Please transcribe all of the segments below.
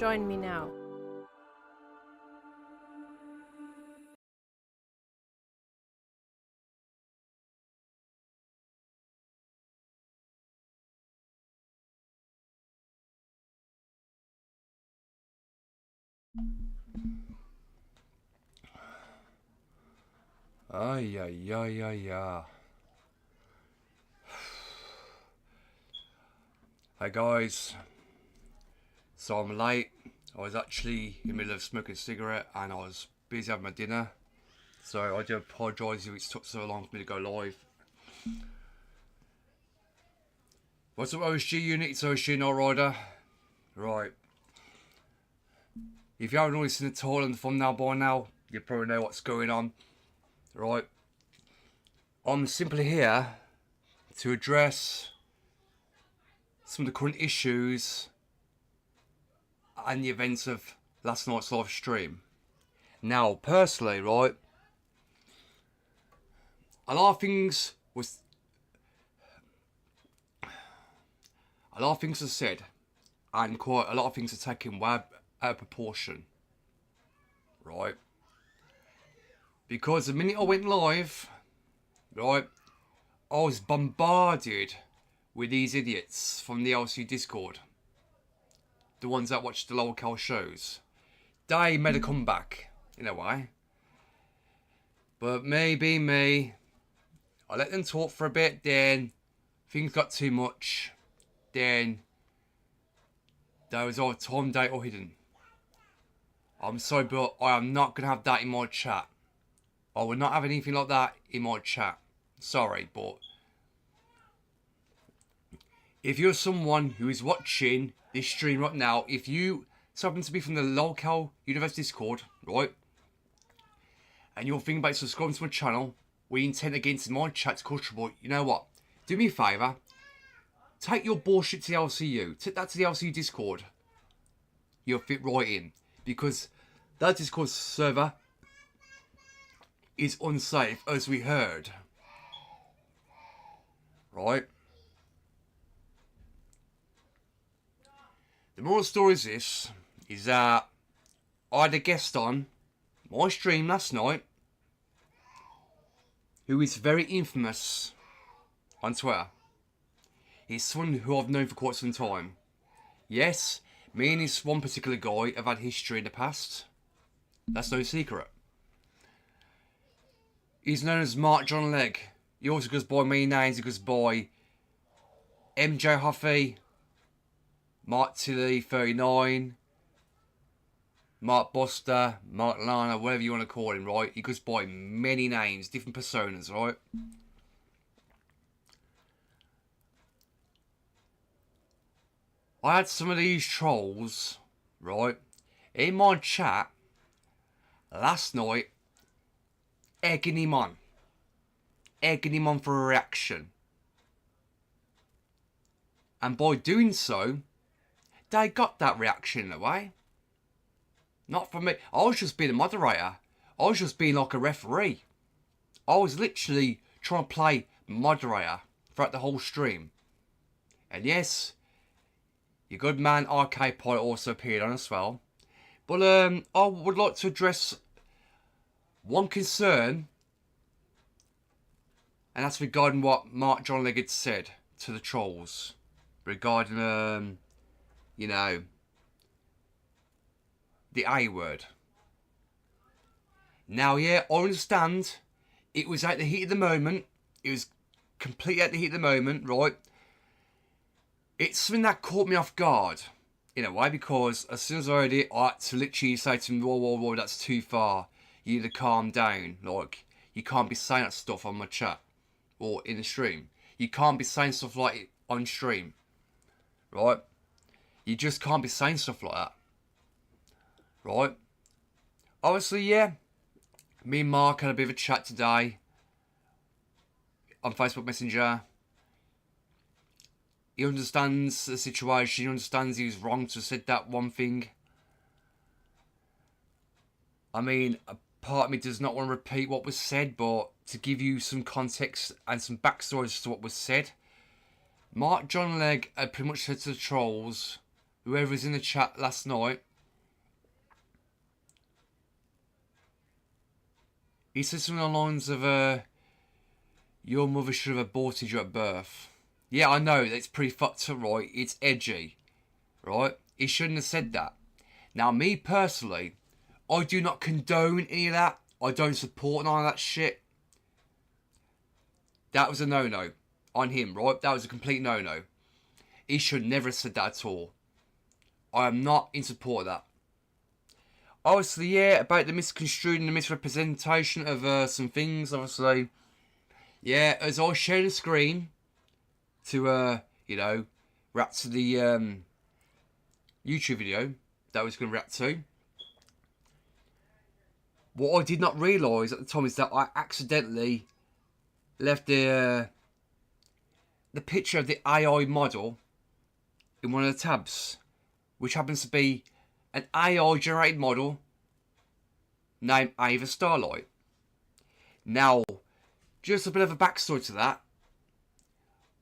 Join me now. Ay, ay, ay, ay, ay. Hey guys, so I'm late. I was actually in the middle of smoking a cigarette and I was busy having my dinner. So I do apologise if it took so long for me to go live. What's up OSG unit? It's OSG No Rider. Right. If you haven't already seen the title and the thumbnail by now, you probably know what's going on. Right. I'm simply here to address some of the current issues and the events of last night's live stream. Now, personally, right, a lot of things are said, and quite a lot of things are taken way out of proportion, right? Because the minute I went live, right, I was bombarded with these idiots from the LC Discord. The ones that watch the local shows. They made a comeback, in a way. But maybe me. I let them talk for a bit, then things got too much. Then there was either time, date or hidden. I'm sorry, but I am not going to have that in my chat. I will not have anything like that in my chat. Sorry, but if you're someone who is watching this stream right now, if you happen to be from the local universe Discord, right, and you're thinking about subscribing to my channel, with intent against my chat to cause trouble, you know what? Do me a favour. Take your bullshit to the LCU. Take that to the LCU Discord. You'll fit right in. Because that Discord server is unsafe, as we heard. Right? The moral of the story is this, is that I had a guest on my stream last night who is very infamous on Twitter. He's someone who I've known for quite some time. Yes, me and this one particular guy have had history in the past. That's no secret. He's known as Mark John Legg. He also goes by many names. He goes by MJ Huffy, Mark Tilly 39, Mark Buster, Mark Lana, whatever you want to call him, right? He goes by many names, different personas, right? I had some of these trolls, right, in my chat last night, egging him on for a reaction. And by doing so, they got that reaction in a way. Not from me. I was just being a moderator. I was just being like a referee. I was literally trying to play moderator throughout the whole stream. And yes, your good man RK Pilot also appeared on as well. But I would like to address one concern, and that's regarding what Mark John Leggett said to the trolls regarding you know, the A word. Now, yeah, I understand it was at the heat of the moment. It was completely at the heat of the moment, right? It's something that caught me off guard, in a way, because as soon as I heard it, I had to literally say to him, whoa, that's too far. You need to calm down. Like, you can't be saying that stuff on my chat or in the stream. You can't be saying stuff like it on stream, right? You just can't be saying stuff like that, right? Obviously, yeah, me and Mark had a bit of a chat today on Facebook Messenger. He understands the situation. He understands he was wrong to have said that one thing. I mean, a part of me does not want to repeat what was said, but to give you some context and some backstory as to what was said, Mark John Legg had pretty much said to the trolls, whoever was in the chat last night, He said something along the lines of, your mother should have aborted you at birth. Yeah, I know, that's pretty fucked up, right? It's edgy, right? He shouldn't have said that. Now, me personally, I do not condone any of that. I don't support none of that shit. That was a no-no on him, right? That was a complete no-no. He should never have said that at all. I am not in support of that. Obviously, yeah, about the misconstrued and the misrepresentation of some things, obviously. Yeah, as I share the screen to, you know, react to the YouTube video that I was going to react to. What I did not realise at the time is that I accidentally left the picture of the AI model in one of the tabs, which happens to be an AI generated model named Ava Starlight. Now, just a bit of a backstory to that.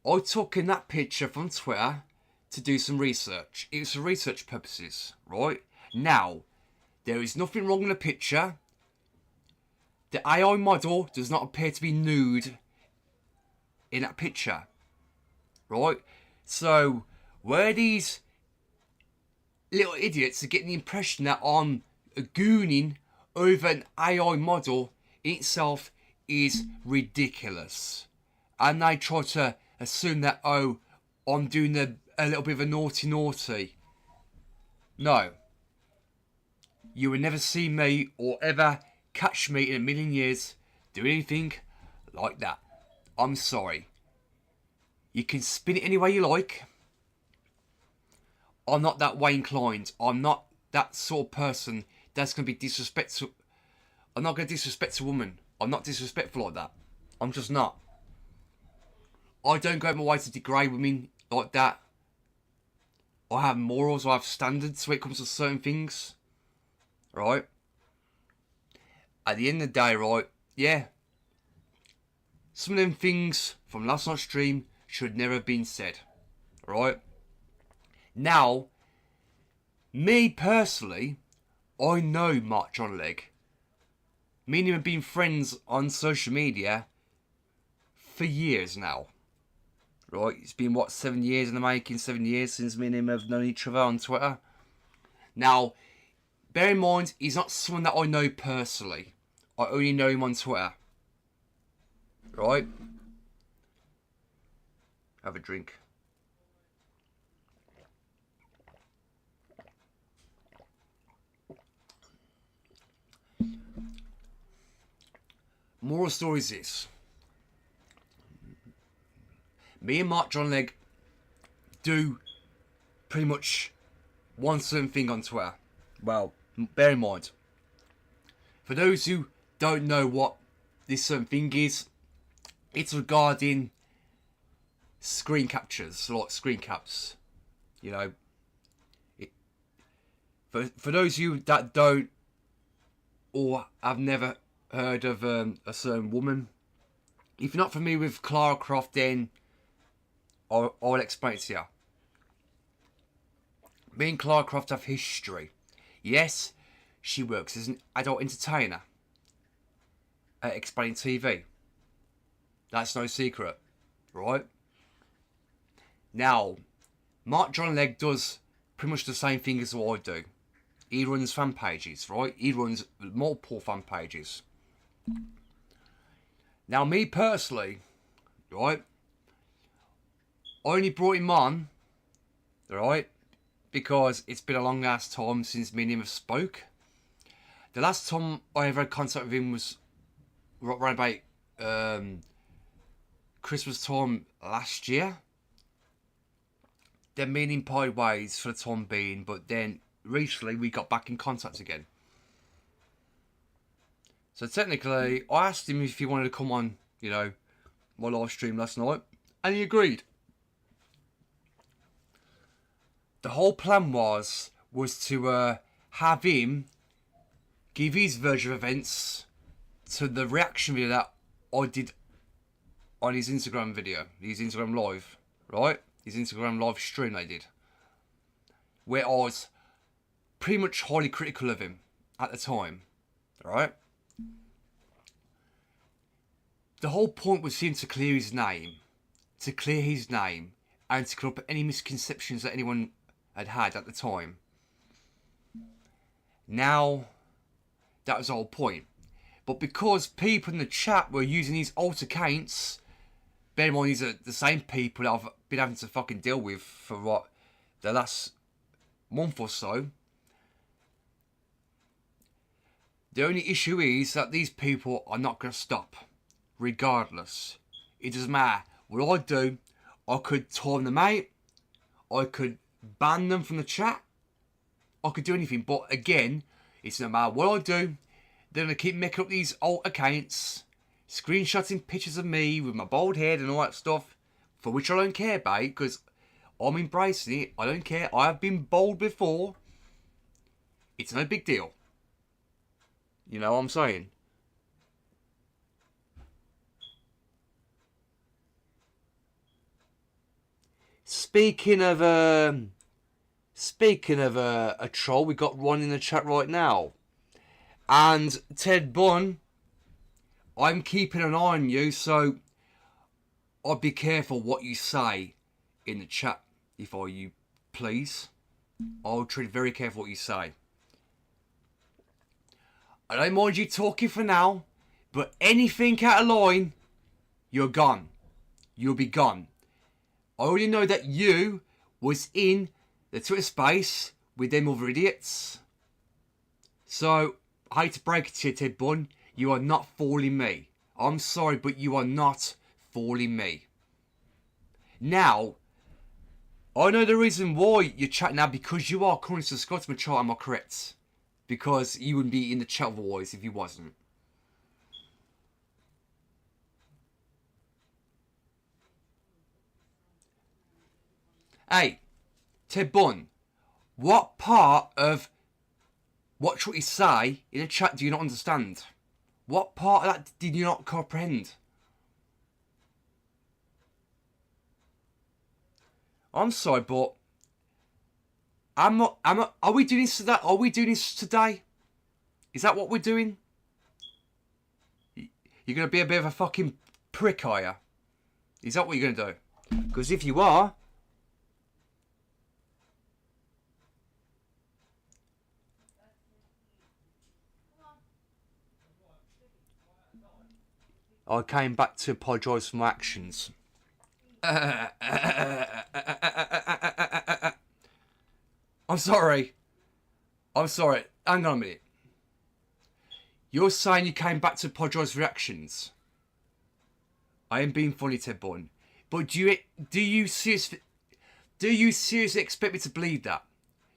I took in that picture from Twitter to do some research. It was for research purposes, right? Now, there is nothing wrong with the picture. The AI model does not appear to be nude in that picture, right? So, where these little idiots are getting the impression that I'm gooning over an AI model in itself is ridiculous. And they try to assume that, oh, I'm doing a little bit of a naughty. No. You will never see me or ever catch me in a million years do anything like that. I'm sorry. You can spin it any way you like. I'm not that way inclined. I'm not that sort of person that's going to be disrespectful. I'm not going to disrespect a woman. I'm not disrespectful like that. I'm just not. I don't go out my way to degrade women like that. I have morals, I have standards when it comes to certain things. Right? At the end of the day, right, yeah. Some of them things from last night's stream should never have been said. Right? Now, me personally, I know Mark John Legg. Me and him have been friends on social media for years now. Right? It's been, what, 7 years in the making? 7 years since me and him have known each other on Twitter. Now, bear in mind, he's not someone that I know personally. I only know him on Twitter. Right? Have a drink. Moral story is this. Me and Mark John Legg do pretty much one certain thing on Twitter. Well, bear in mind, for those who don't know what this certain thing is, it's regarding screen captures, like screen caps. You know, for those of you that don't or have never heard of a certain woman, if you're not familiar with Clara Croft, then I'll explain it to you. Me and Clara Croft have history. Yes, she works as an adult entertainer at Explain TV. That's no secret, right? Now, Mark John Legg does pretty much the same thing as what I do. He runs fan pages, right? He runs multiple fan pages. Now, me personally, right, I only brought him on, right, because it's been a long ass time since me and him have spoke. The last time I ever had contact with him was around about Christmas time last year. Then me and him parted ways for the time being, but then recently we got back in contact again. So technically, I asked him if he wanted to come on, you know, my live stream last night, and he agreed. The whole plan was to have him give his version of events to the reaction video that I did on his Instagram video, his Instagram live, right? His Instagram live stream I did, where I was pretty much highly critical of him at the time, right? The whole point was him to clear his name. And to clear up any misconceptions that anyone had at the time. Now, that was the whole point. But because people in the chat were using these alt accounts, bear in mind these are the same people that I've been having to fucking deal with for the last month or so. The only issue is that these people are not going to stop, regardless. It doesn't matter what I do. I could turn them out. I could ban them from the chat. I could do anything. But again, it's no matter what I do. They're going to keep making up these alt accounts. Screenshotting pictures of me with my bald head and all that stuff. For which I don't care about. Because I'm embracing it. I don't care. I have been bald before. It's no big deal. You know what I'm saying? Speaking of a troll, we got one in the chat right now, and Ted Bunn, I'm keeping an eye on you, so I'd be careful what you say in the chat, if I you please. I'll treat very careful what you say. I don't mind you talking for now, but anything out of line, you're gone. You'll be gone. I already know that you was in the Twitter space with them other idiots. So, I hate to break it to you, Ted Bunn, you are not fooling me. I'm sorry, but you are not fooling me. Now, I know the reason why you're chatting now, because you are currently subscribed to my channel, am I correct? Because you wouldn't be in the chat otherwise if you wasn't. Hey, Ted Bunn, what part of what you say in the chat do you not understand? What part of that did you not comprehend? I'm sorry, but are we doing this today? Are we doing this today? Is that what we're doing? You're going to be a bit of a fucking prick, are you? Is that what you're going to do? Because if you are... I came back to apologise for my actions. I'm sorry. I'm sorry. Hang on a minute. You're saying you came back to apologise for your actions. I am being funny, Ted Bunn. But do you seriously expect me to believe that?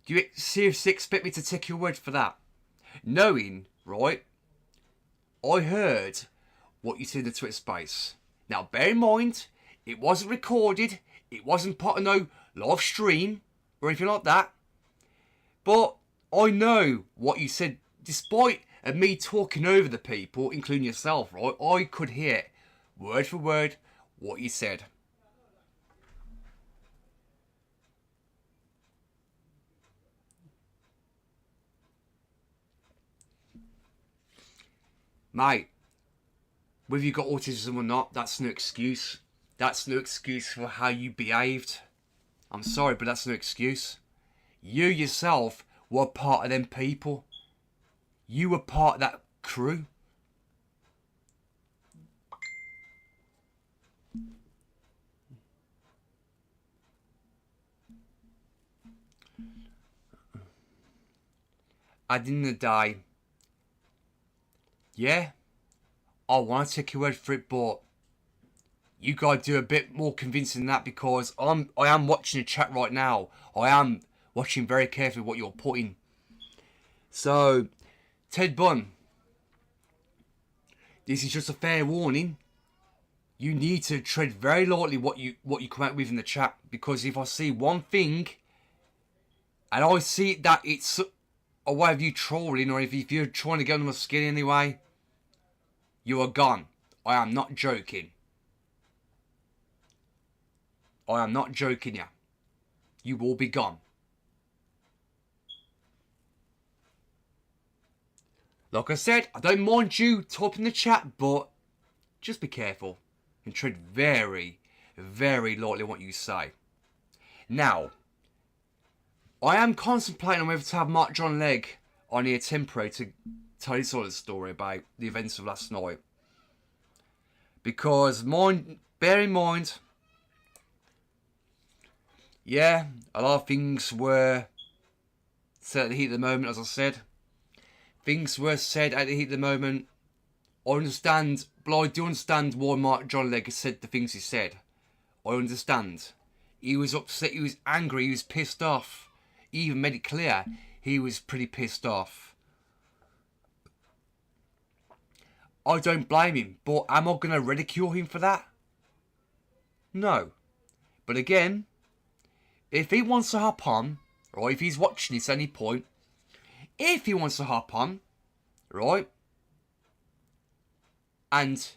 Do you seriously expect me to take your word for that? Knowing, right, I heard what you said in the Twitter space. Now, bear in mind, it wasn't recorded. It wasn't part of no live stream or anything like that. But I know what you said. Despite me talking over the people, including yourself, right, I could hear word for word what you said. Mate, whether you got autism or not, that's no excuse. That's no excuse for how you behaved. I'm sorry, but that's no excuse. You yourself were part of them people. You were part of that crew. At the end of the day, yeah, I want to take your word for it, but you gotta do a bit more convincing than that, because I am watching the chat right now. I am watching very carefully what you're putting. So, Ted Bunn, this is just a fair warning. You need to tread very lightly what you come out with in the chat, because if I see one thing and I see that it's a way of you trolling, or if you're trying to get under my skin anyway, you are gone. I am not joking. I am not joking you. You will be gone. Like I said, I don't mind you typing in the chat, but just be careful and tread very, very lightly on what you say. Now, I am contemplating on whether to have Mark John Legg on here temporary to tell you sort of story about the events of last night. Because, bear in mind, yeah, a lot of things were said at the heat of the moment, as I said. Things were said at the heat of the moment. I understand, but I do understand why Mark John Legg has said the things he said. I understand. He was upset, he was angry, he was pissed off. He even made it clear he was pretty pissed off. I don't blame him, but am I going to ridicule him for that? No. But again, if he wants to hop on, right, if he's watching this at any point, if he wants to hop on, right, and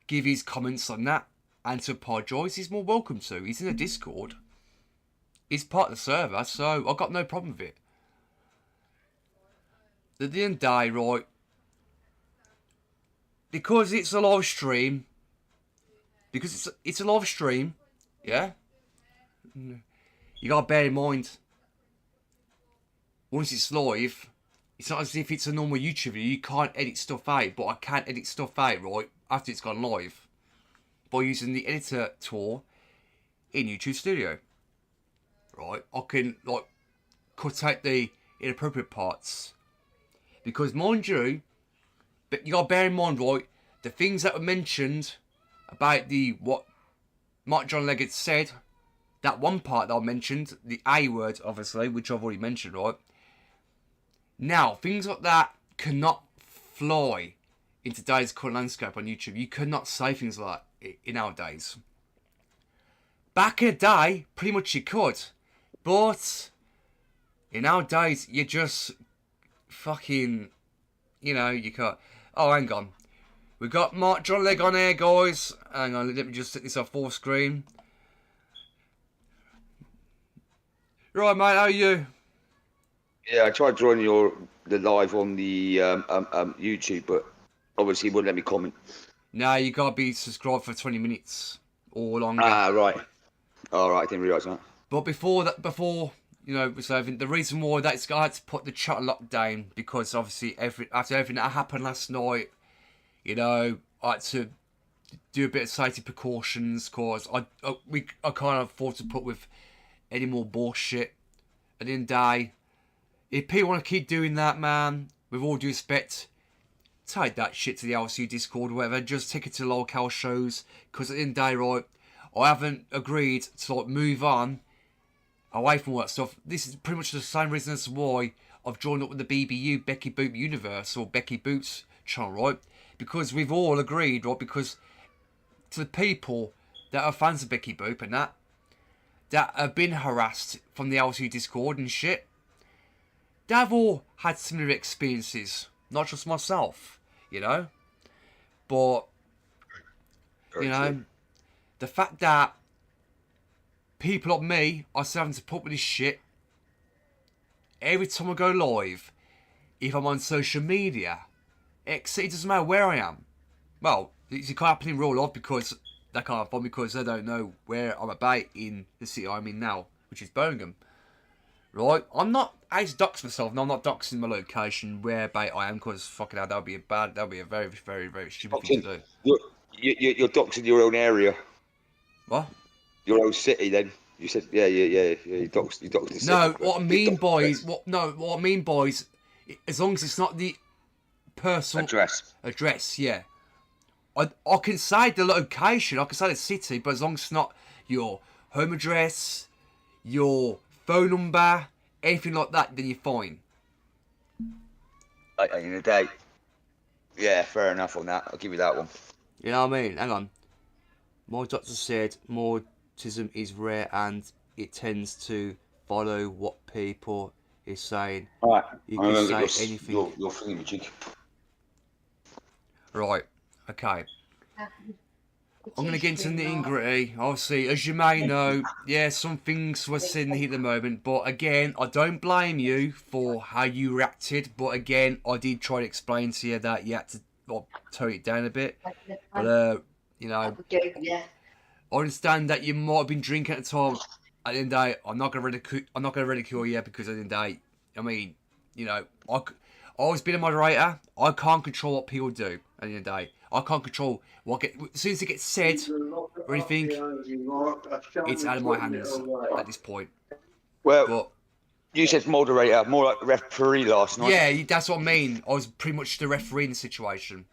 give his comments on that and to apologise, he's more welcome to. He's in the Discord. He's part of the server, so I've got no problem with it. At the end of the day, right, because it's a live stream, because it's a live stream, yeah, you gotta bear in mind, once it's live, it's not as if it's a normal YouTube video. You can't edit stuff out, but I can edit stuff out, right, after it's gone live, by using the editor tool in YouTube Studio. Right, I can, like, cut out the inappropriate parts. Because, mind you, but you gotta bear in mind, right, the things that were mentioned about what Mark John Legg had said, that one part that I mentioned, the A word, obviously, which I've already mentioned, right? Now, things like that cannot fly in today's current landscape on YouTube. You cannot say things like that in our days. Back in the day, pretty much you could. But in our days, you just fucking, you know, you can't. Oh, hang on. We got Mark John Legg on here, guys. Hang on, let me just set this off full screen. Right, mate, how are you? Yeah, I tried joining the live on the YouTube, but obviously it wouldn't let me comment. No, you gotta be subscribed for 20 minutes or longer. Ah, right. All right, I didn't realise that. But before, you know, so the reason why that's I had to put the chat lockdown, because obviously after everything that happened last night, you know, I had to do a bit of safety precautions, cause I can't afford to put with any more bullshit. At the end of the day, if people want to keep doing that, man, with all due respect, take that shit to the LCU Discord or whatever. Just take it to locale shows, because at the end of the day, right, I haven't agreed to like move on away from all that stuff. This is pretty much the same reason as why I've joined up with the BBU, Becky Boot Universe, or Becky Boots channel, right? Because we've all agreed, right, because to the people that are fans of Becky Boop and that have been harassed from the LCU Discord and shit, they've all had similar experiences, not just myself, you know? But, you know, the fact that people like me are still having to put up with this shit every time I go live, if I'm on social media, it doesn't matter where I am. Well, it can't happen in real life because they can't find me, because they don't know where I'm about in the city I'm in now, which is Birmingham. Right? I'm not out to dox myself, and I'm not doxing my location where about I am, because fucking hell, that would be a very, very, very stupid thing to do. You're doxing your own area. What? Your own city, then. You said, yeah. You doxed the city. No, what I mean, boys. What I mean, boys. As long as it's not the personal address, yeah. I can say the location, I can say the city, but as long as it's not your home address, your phone number, anything like that, then you're fine. Like in the day. Yeah, fair enough on that. I'll give you that one. You know what I mean? Hang on. My doctor said more autism is rare and it tends to follow what people is saying. Alright. You can say anything. Your thingamajig. Right. Okay. I'm going to get into the nitty gritty. Obviously, as you may know, yeah, some things were said in the heat of the moment. But again, I don't blame you for how you reacted. But again, I did try to explain to you that you had to like, tone it down a bit. But you know, Yeah. I understand that you might have been drinking at the time. At the end of the day, I'm not gonna ridicule you because at the end of the day, I mean, you know, I always been a moderator. I can't control what people do. At the end of the day, I can't control what as soon as it gets said or anything, it's out of my hands at this point. Well, But you said moderator, more like referee last night. yeah, that's what I mean. I was pretty much the referee in the situation.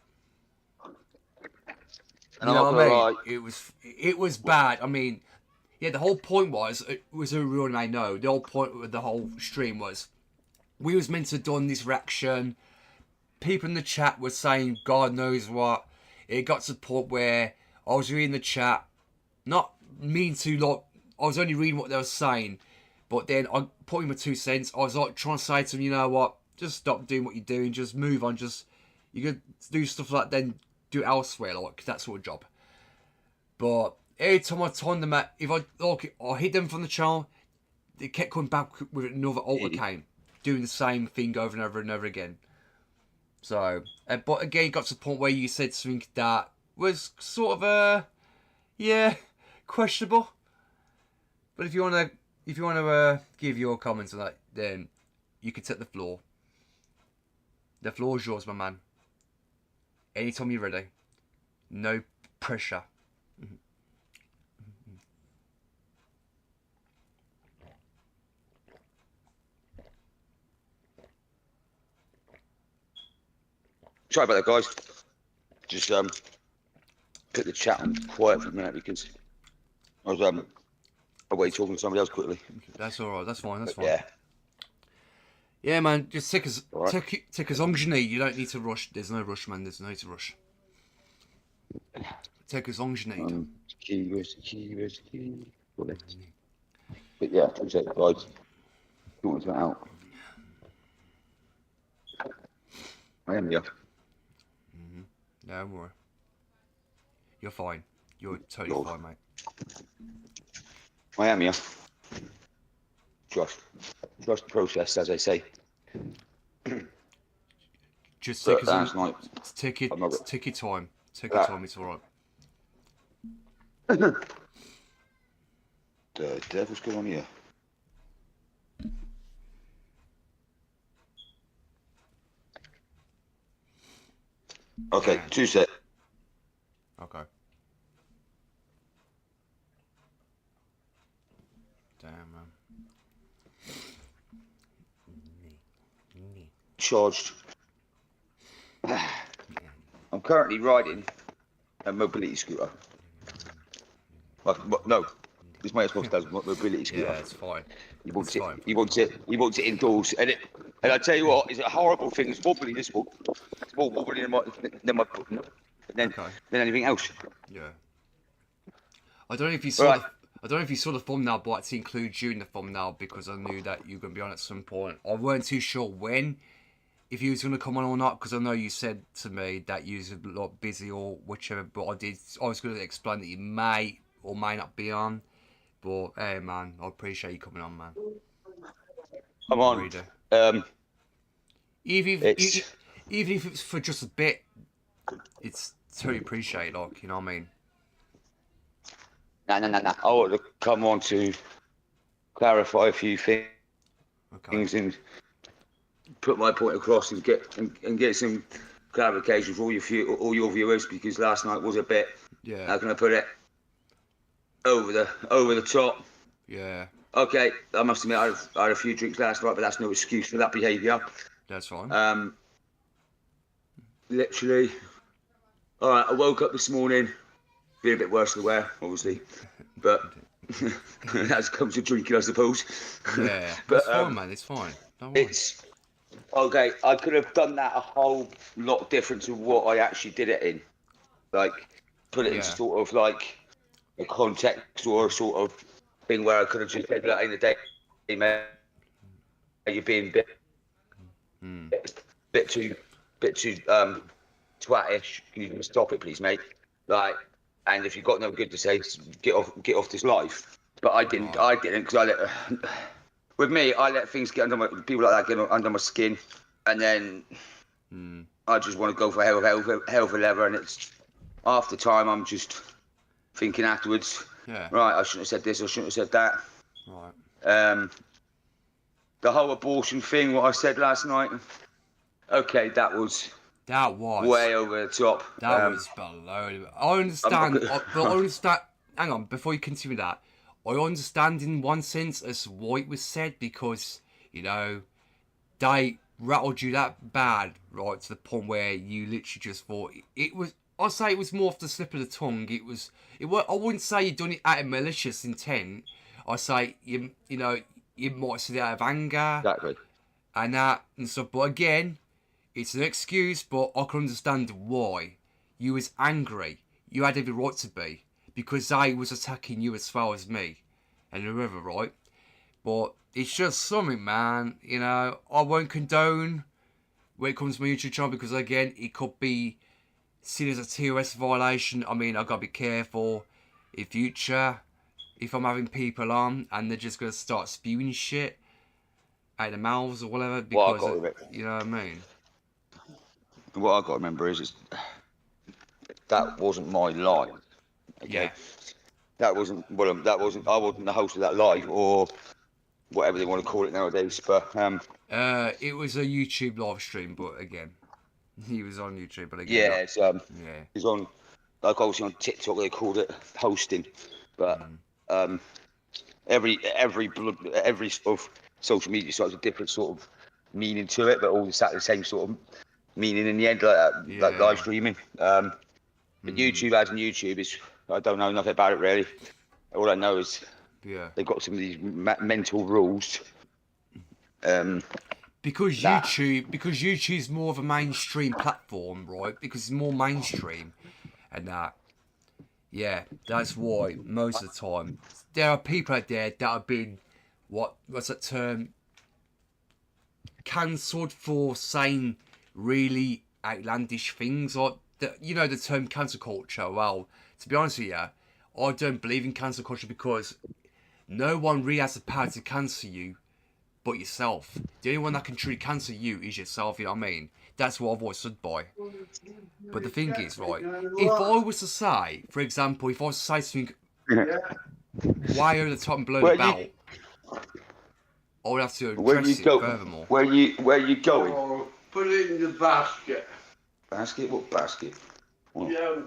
And You I'm know not what I gonna mean? lie. It was bad. I mean, yeah, the whole point was, it was everyone I know. The whole point of the whole stream was, we was meant to have done this reaction. People in the chat were saying God knows what. It got to the point where I was reading the chat, not mean to like, I was only reading what they were saying, but then I put in my 2 cents. I was like trying to say to them, you know what, just stop doing what you're doing, just move on, just you could do stuff like that, then do it elsewhere, like that sort of job. But every time I told them that, if I hit them from the channel, they kept coming back with another altar came, doing the same thing over and over and over again. So, but again, it got to the point where you said something that was sort of questionable. But if you wanna give your comments on that, then you can take the floor. The floor is yours, my man. Anytime you're ready. No pressure. Sorry about that, guys. Just put the chat on quiet for a minute because I was away talking to somebody else quickly. That's all right. That's fine. That's fine. Yeah. Yeah, man. Just take as Right. take as long as you need. You don't need to rush. There's no rush, man. There's no need to rush. Take as long as you need. Where's the key? But yeah, appreciate it, guys. Sorting that out. I am, yeah. No more. You're fine. You're totally fine, mate. I am, yeah. Trust the process, as I say. Just But take last night, take it. I'm not- Take your time. Take your time. It's all right. the devil's going on here. Okay, 2 sec. Okay. Damn, man. Charged. I'm currently riding a mobility scooter. No, it's my Xbox does mobility scooter. Yeah, it's fine. He wants It's it. fine. He wants it. He wants it indoors. And I tell you what, it's a horrible thing. It's wobbly. This one. It's more wobbly than than anything else. Yeah. I don't know if you saw. Right. I don't know if you saw the thumbnail, but I had to include you in the thumbnail because I knew that you were going to be on at some point. I weren't too sure when, if you was going to come on or not, because I know you said to me that you was a lot busy or whichever. But I was going to explain that you may or may not be on. But hey, man, I appreciate you coming on, man. Come on. Really do. Even It's- if it's for just a bit, it's totally appreciated. Like, you know what I mean? No. I want to come on to clarify a few things Okay. and put my point across and get some clarification for all your viewers, because last night was a bit. Yeah. How can I put it? Over the top. Yeah. Okay, I must admit I had a few drinks last night, but that's no excuse for that behaviour. That's fine. Literally. All right, I woke up this morning, feeling a bit worse than I were, obviously, but that comes with drinking, I suppose. Yeah. but It's fine, man. It's fine. Don't worry. it's okay. I could have done that a whole lot different to what I actually did it in, like put it Yeah. into sort of like a context or a sort of thing where I could have just said that in the day, man, you're being bit too twattish. Can you just stop it, please, mate? Like, and if you've got no good to say, get off this life. But I didn't because I let with me, I let things get under my people like that get under my skin, and then I just want to go for hell of a leather, and it's half the time I'm just thinking afterwards. Yeah. Right, I shouldn't have said this. I shouldn't have said that. Right. The whole abortion thing, what I said last night. Okay, that was way over the top. That was below. I understand, but I understand. Hang on, before you continue that, I understand in one sense as to why it was said, because you know they rattled you that bad, right, to the point where you literally just thought it was. I'd say it was more off the slip of the tongue. It was. I wouldn't say you done it out of malicious intent. I say you know you might say it out of anger. Exactly. And that and stuff. But again, it's an excuse. But I can understand why you was angry. You had every right to be, because they was attacking you as well as me and whoever, right? But it's just something, man. You know, I won't condone when it comes to my YouTube channel, because again, it could be seen as a TOS violation. I mean, I've got to be careful in future if I'm having people on and they're just going to start spewing shit out of their mouths or whatever, because you know what I mean. What I got to remember is that wasn't my live. Okay. Yeah. That wasn't. I wasn't the host of that live, or whatever they want to call it nowadays. But it was a YouTube live stream, but again, he was on YouTube. But again, yeah, it's He's on, like, obviously on TikTok they called it hosting, but every sort of social media site has a different sort of meaning to it, but all exactly the same sort of meaning in the end, like live streaming. But YouTube, as in YouTube, is, I don't know nothing about it really. All I know is they've got some of these mental rules. Because YouTube's more of a mainstream platform, right? Because it's more mainstream, and that's why most of the time there are people out there that have been what's that term? Cancelled for saying really outlandish things, or you know the term cancel culture. Well, to be honest with you, I don't believe in cancel culture, because no one really has the power to cancel you but yourself. The only one that can truly cancel you is yourself, you know what I mean? That's what I've always stood by. But the thing is, right, if I was to say, for example, if I was to say something way over the top and below the belt, I would have to address it furthermore. Where you going? Oh, put it in the basket. Basket? What basket? Yeah,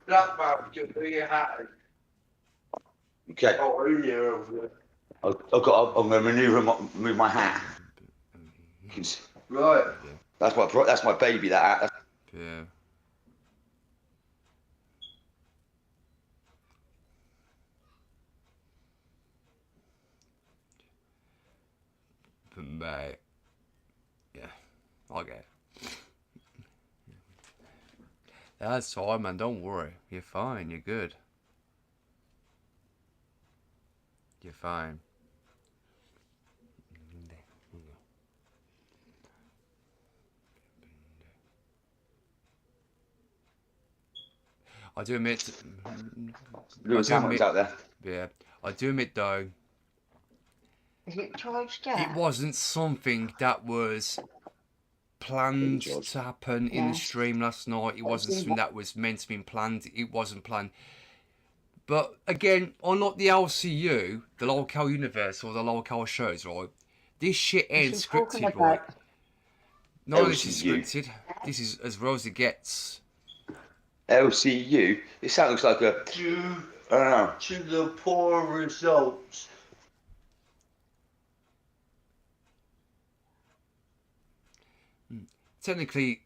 that basket for your hat. Okay. Oh, in here over there. I'm going to move my hat. Right. That's my baby, that hat. Yeah. But mate, yeah, I get it. That's fine, man. Don't worry. You're fine. You're good. You're fine. I do admit. Lewis Hamilton's out there. Yeah, I do admit though. Is it charged yet? It wasn't something that was planned to happen in the stream last night. It wasn't something that was meant to be planned. It wasn't planned. But again, unlike the LCU, the Local Universe, or the Local shows, right? This shit ain't scripted, right? None of this is scripted. This is as real as it gets. LCU? It sounds like a... Due I don't know. to the poor results. Technically,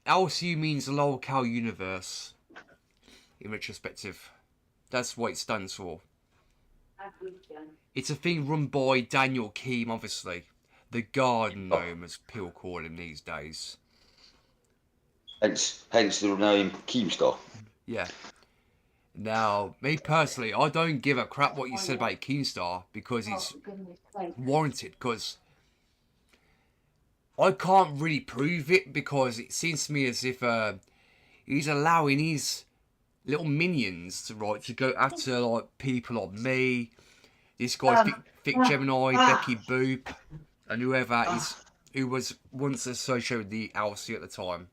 LCU means the Local Universe. In retrospective, that's what it stands for. It's a thing run by Daniel Keem, obviously. The Garden Gnome, as people call him these days. Hence the name Keemstar. Yeah. Now, me personally, I don't give a crap what you said about Keemstar, because it's warranted, because I can't really prove it, because it seems to me as if he's allowing his little minions to go after like people like me, this guy Thick Gemini, Becky Boop, and whoever. who was once associated with the LC at the time.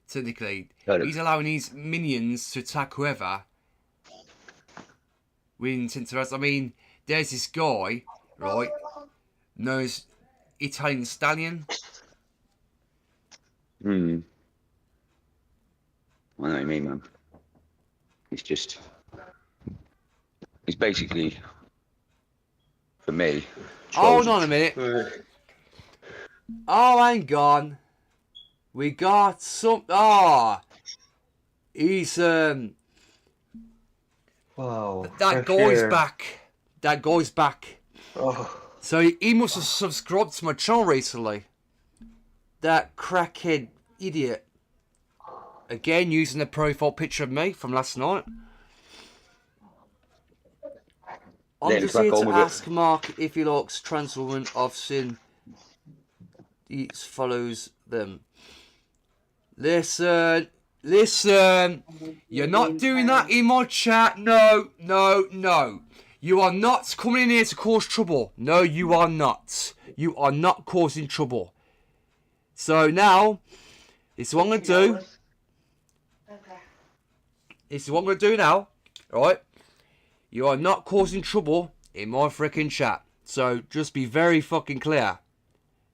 Technically, Got it. he's allowing his minions to attack whoever with intent to harass. I mean, there's this guy, right, known as Italian Stallion. I know what you mean, man. He's basically, for me. Hold on a minute. Oh, hang on. We got some. He's Wow. that guy's back. That guy's back. Oh. So he must have subscribed to my channel recently. That crackhead idiot. Again, using the profile picture of me from last night. I'm Then just crack here on to with it. ask Mark if he likes trans women. I've seen he follows them. Listen. You're not doing that in my chat. No. You are not coming in here to cause trouble. No, you are not. You are not causing trouble. So now, this is what I'm going to do. Okay. This is what I'm going to do now. Right? You are not causing trouble in my freaking chat. So just be very fucking clear.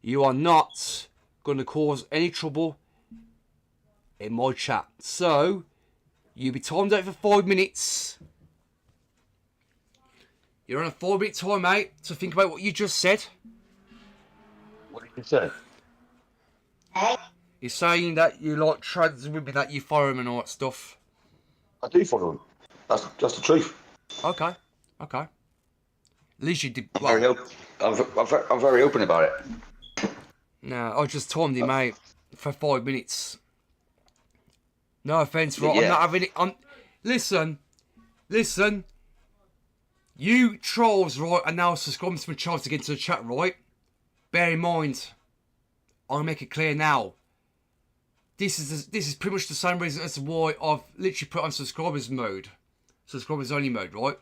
You are not going to cause any trouble in my chat. So, you'll be timed out for 5 minutes. You're on a 4-minute time, mate, to think about what you just said. What did you say? Hey. You're saying that you like trans women, that you follow them and all that stuff. I do follow him. That's the truth. Okay. At least you did. I'm very open about it. No, I just timed him out for 5 minutes. No offence, right? Yeah. I'm not having it. Listen. You trolls, right, are now subscribing to my channel to get into the chat, right? Bear in mind, I'll make it clear now. This is pretty much the same reason as to why I've literally put on subscribers mode, subscribers only mode, right?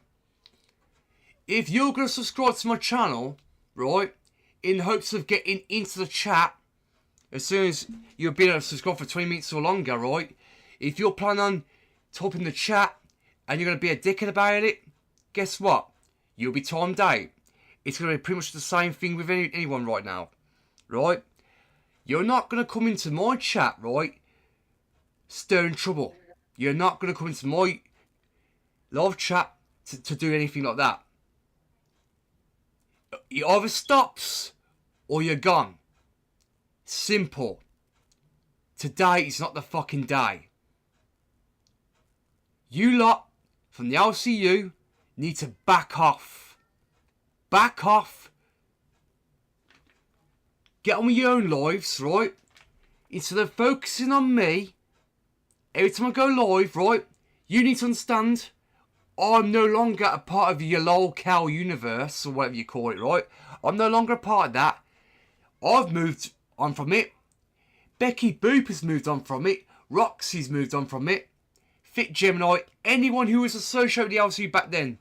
If you're gonna subscribe to my channel, right, in hopes of getting into the chat, as soon as you've been able to subscribe for 20 minutes or longer, right? If you're planning on typing the chat and you're gonna be a dickhead about it, guess what? You'll be timed out. It's going to be pretty much the same thing with anyone right now. Right? You're not going to come into my chat, right? Stirring trouble. You're not going to come into my live chat to do anything like that. It either stops or you're gone. Simple. Today is not the fucking day. You lot from the LCU need to back off. Back off. Get on with your own lives, right? Instead of focusing on me, every time I go live, right? You need to understand, I'm no longer a part of your lol-cal universe, or whatever you call it, right? I'm no longer a part of that. I've moved on from it. Becky Boop has moved on from it. Roxy's moved on from it. Fit Gemini, anyone who was associated with the LCU back then,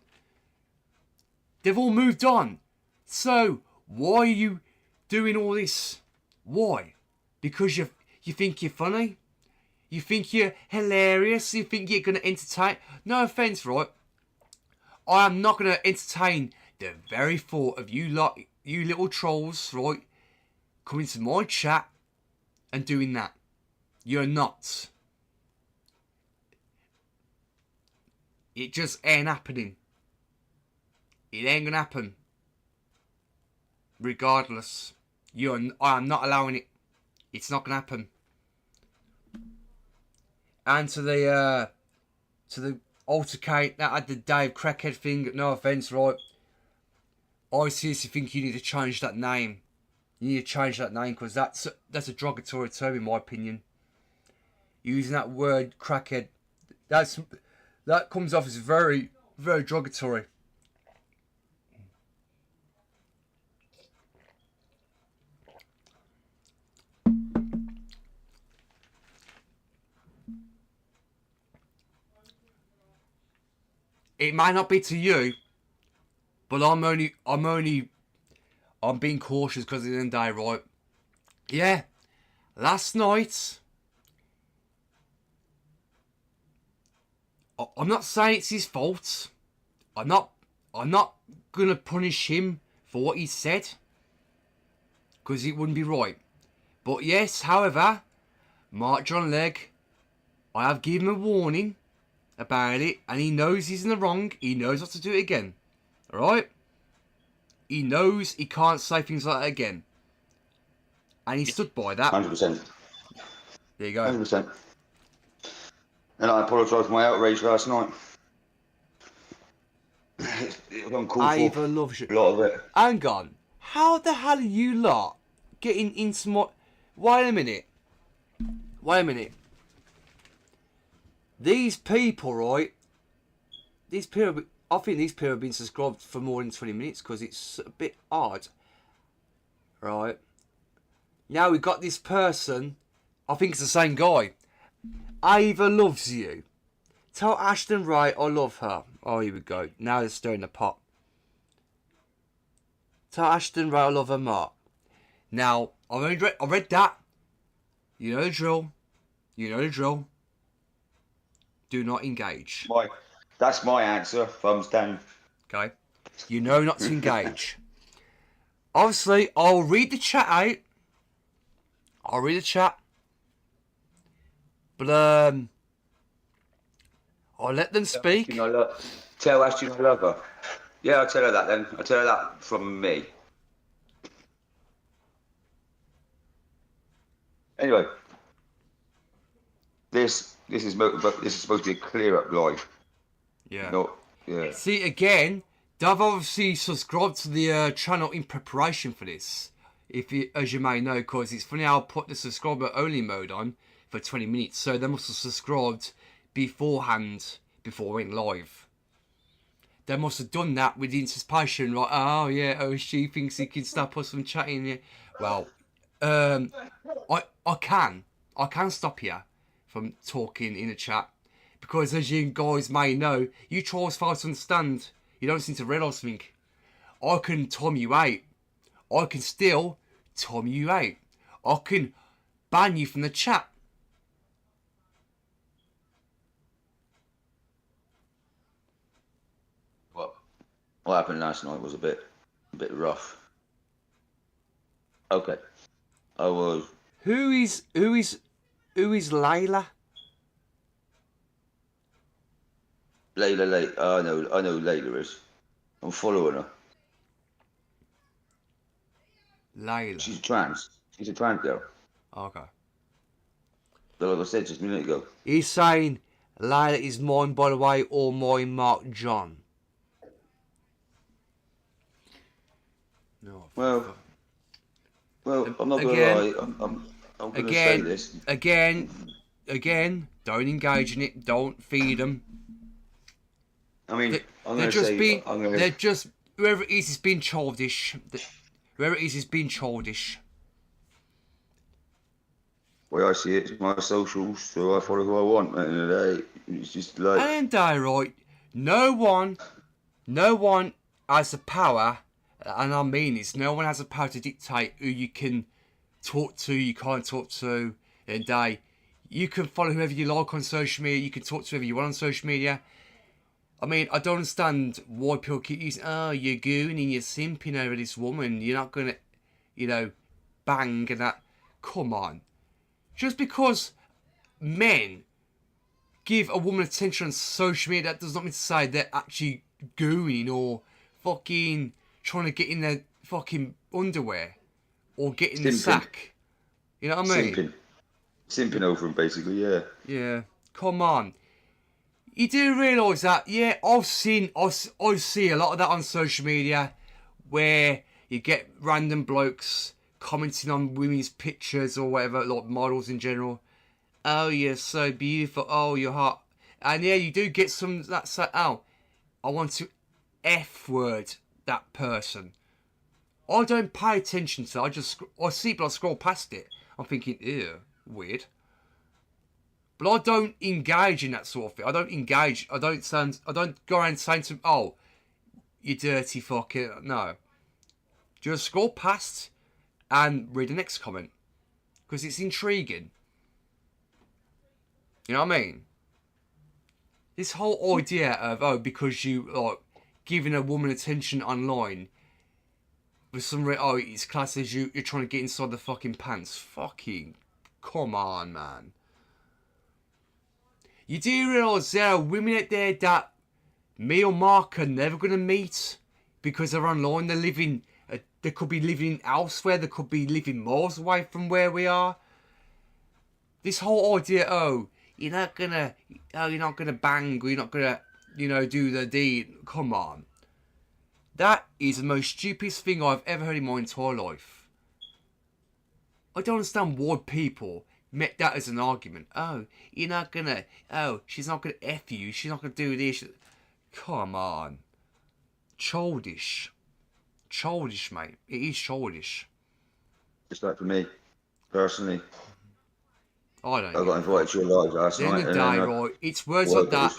they've all moved on. So, why are you doing all this? Why? Because you think you're funny? You think you're hilarious? You think you're going to entertain? No offence, right? I am not going to entertain the very thought of you lot, you little trolls, right, coming to my chat and doing that. You're not. It just ain't happening. It ain't gonna happen. Regardless, I am not allowing it. It's not gonna happen. And to the altercate that had the Dave Crackhead thing. No offence, right? I seriously think you need to change that name. You need to change that name because that's a derogatory term in my opinion. Using that word crackhead, that comes off as very, very derogatory. It might not be to you, but I'm being cautious because at the end of the day, right? Yeah, last night, I'm not saying it's his fault. I'm not gonna punish him for what he said, because it wouldn't be right. But yes, however, Mark John Legg, I have given him a warning about it, and he knows he's in the wrong. He knows not to do it again. Alright? He knows he can't say things like that again. And he stood by that. 100%. There you go. 100%. And I apologise for my outrage last night. It was uncalled Ava for. loves you. A lot of it. Hang on. How the hell are you lot getting into my... Wait a minute. These people, right? These people... I think these people have been subscribed for more than 20 minutes because it's a bit odd. Right. Now we've got this person. I think it's the same guy. Ava loves you. Tell Ashton Ray I love her. Oh, here we go. Now they're stirring the pot. Tell Ashton Ray I love her, Mark. Now, I read that. You know the drill. You know the drill. Do not engage. That's my answer. Thumbs down. Okay? You know not to engage. Obviously, I'll read the chat out. I'll read the chat. But, I'll let them speak. Tell Ashton I love her. Yeah, I'll tell her that then. I'll tell her that from me. Anyway, this is supposed to be a clear up live. Yeah. Yeah. See, again, Dave obviously subscribed to the channel in preparation for this. As you may know, because it's funny how I put the subscriber only mode on for 20 minutes. So they must have subscribed beforehand before I went live. They must have done that with anticipation, like, oh yeah, oh she thinks he can stop us from chatting. Yeah. Well, I can stop you from talking in the chat, because as you guys may know, you try as far to understand. You don't seem to realise something. I can time you out. I can still time you out. I can ban you from the chat. What happened last night was a bit rough. Okay. I was... Who is Layla? Layla. I know who Layla is. I'm following her. Layla. She's trans. She's a trans girl. Okay. But like I said just a minute ago. He's saying Layla is mine, by the way, or mine, Mark John. No. Well, I'm not going to lie. I'm going to say this. Again, don't engage in it. Don't feed them. I mean, they're just, whoever it is being childish. Whoever it is being childish. The way I see it, it's my socials, so I follow who I want at the end of the day. It's just like... And right, no one has the power, and I mean this, no one has the power to dictate who you can talk to, you can't talk to, and you can follow whoever you like on social media, you can talk to whoever you want on social media. I mean, I don't understand why people keep using, oh, you're gooning, you're simping over this woman, you're not going to, bang and that. Come on. Just because men give a woman attention on social media, that does not mean to say they're actually gooning or fucking trying to get in their fucking underwear or get in the sack. You know what I mean? Simping over them, basically, yeah. Yeah. Come on. You do realise that, yeah, I see a lot of that on social media where you get random blokes commenting on women's pictures or whatever, like models in general. Oh, you're so beautiful. Oh, you're hot. And yeah, you do get some that say, oh, I want to F-word that person. I don't pay attention to it. I see but I scroll past it. I'm thinking, ew, weird. But I don't engage in that sort of thing. I don't engage. I don't go around saying to them, oh, you dirty fucker. No. Just scroll past and read the next comment. because it's intriguing. You know what I mean? This whole idea of, because you like giving a woman attention online with some it's classed as you're trying to get inside the fucking pants. Fucking come on, man. You do realise there are women out there that me or Mark are never going to meet because they're online. They're living, they could be living elsewhere. They could be living miles away from where we are. This whole idea, you're not gonna bang, or you're not gonna, do the deed. Come on. That is the most stupidest thing I've ever heard in my entire life. I don't understand why people met that as an argument. You're not gonna, she's not gonna F you, she's not gonna do this. Come on. Childish. Childish, mate. It is childish. Just like for me, personally, I don't I got invited to your live last At the night. end of the day, right, it's words well, like that.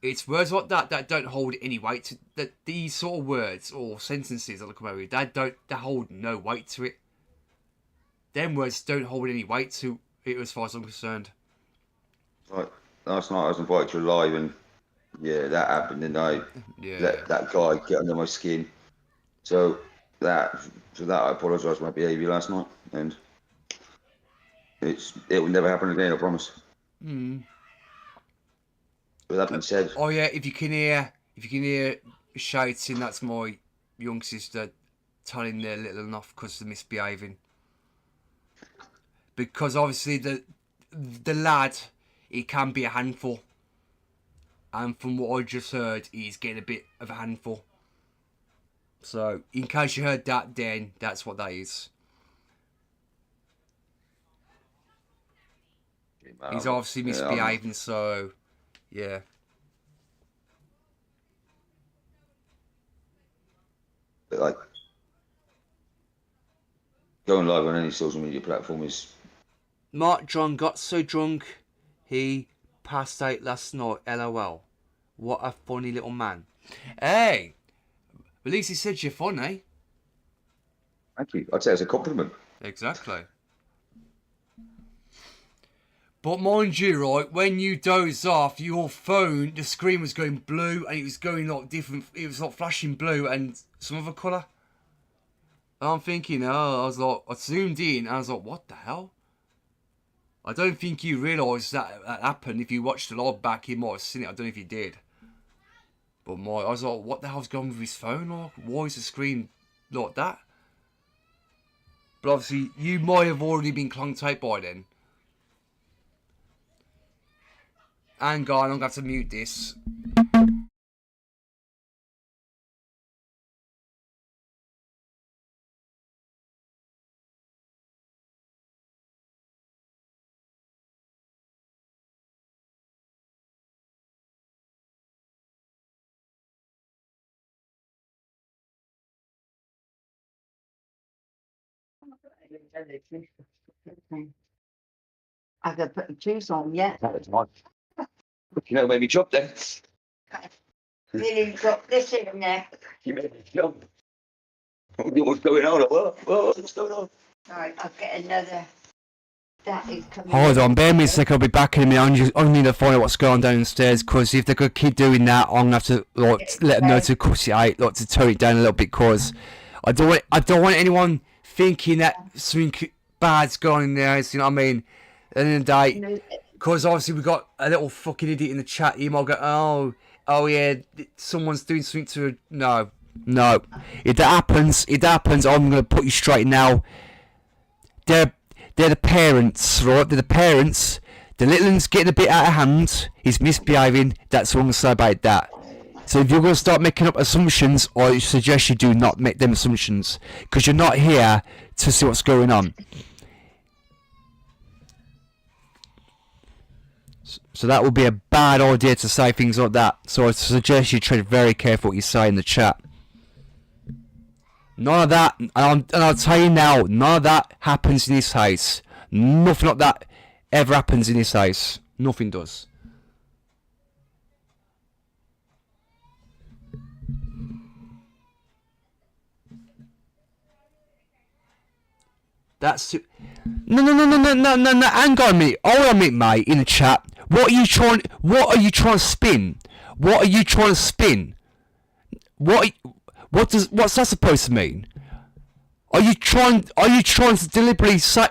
It's words like that that don't hold any weight to that. These sort of words or sentences that come out with they hold no weight to it. Them words don't hold any weight to it as far as I'm concerned. Like last night, I was invited to a live, and yeah, that happened, and I let that guy get under my skin. So that I apologise for my behaviour last night, and it will never happen again. I promise. With that being said, Oh yeah, if you can hear shouting, that's my young sister telling they're little enough because they're misbehaving. Because obviously the lad, he can be a handful, and from what I just heard, he's getting a bit of a handful. So in case you heard that, then that's what that is. He's obviously misbehaving, so yeah. But like going live on any social media platform is. Mark John got so drunk he passed out last night. LOL. What a funny little man. Hey, at least he said you're funny. Thank you. I'd say it's a compliment. Exactly. But mind you, right, when you doze off, your phone, the screen was going blue and it was going like different, it was like flashing blue and some other colour. And I'm thinking, I zoomed in and I was like, what the hell? I don't think you realised that happened. If you watched the live back, you might have seen it. I don't know if you did. But I was like, what the hell's going on with his phone? Like, why is the screen like that? But obviously, you might have already been clung tight by then. Hang on, I'm going to have to mute this. I could put the juice on, yeah. That was nice. You know, made me jump then. Really got this in there. You made me jump. What's going on? What's going on? Right, I'll get another. That is coming. Hold on, bear me a sec, I'll be back in a minute. I need to find out what's going on downstairs, because if they're going to keep doing that, I'm going to have to let them know to cut it out, to tone it down a little bit, because I don't want anyone thinking that something bad's going on in there, you know what I mean? At the end of the day, because obviously we got a little fucking idiot in the chat, he might go, oh yeah, someone's doing something to her. No. If that happens, I'm going to put you straight now. They're the parents, right? They're the parents. The little one's getting a bit out of hand. He's misbehaving. That's what I'm going to say about that. So if you're going to start making up assumptions, I suggest you do not make them assumptions, because you're not here to see what's going on. So that would be a bad idea to say things like that. So I suggest you tread very careful what you say in the chat. None of that, and I'll tell you now, none of that happens in this house. Nothing like that ever happens in this house. Nothing does. No. Hang on a minute. Hold on a minute, mate. In the chat, what are you trying to spin? What are you trying to spin? What's that supposed to mean? Are you trying to deliberately say?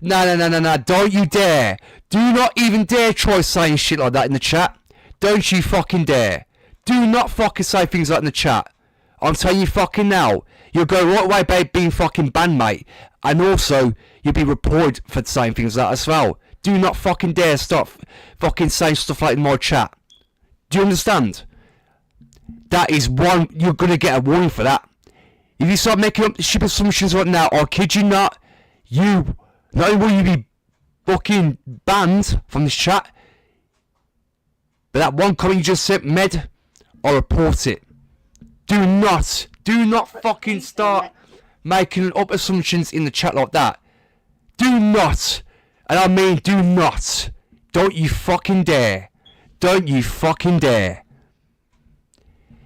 No. Don't you dare. Do not even dare try saying shit like that in the chat. Don't you fucking dare. Do not fucking say things like that in the chat. I'm telling you fucking now. You'll go right away by being fucking banned, mate. And also, you'll be reported for saying things like that as well. Do not fucking dare stop fucking saying stuff like in my chat. Do you understand? That is one, you're gonna get a warning for that. If you start making up stupid assumptions right now, I kid you not, not only will you be fucking banned from this chat, but that one comment you just said, Med, I'll report it. Do not fucking start making up assumptions in the chat like that. Do not, and I mean do not. Don't you fucking dare. Don't you fucking dare.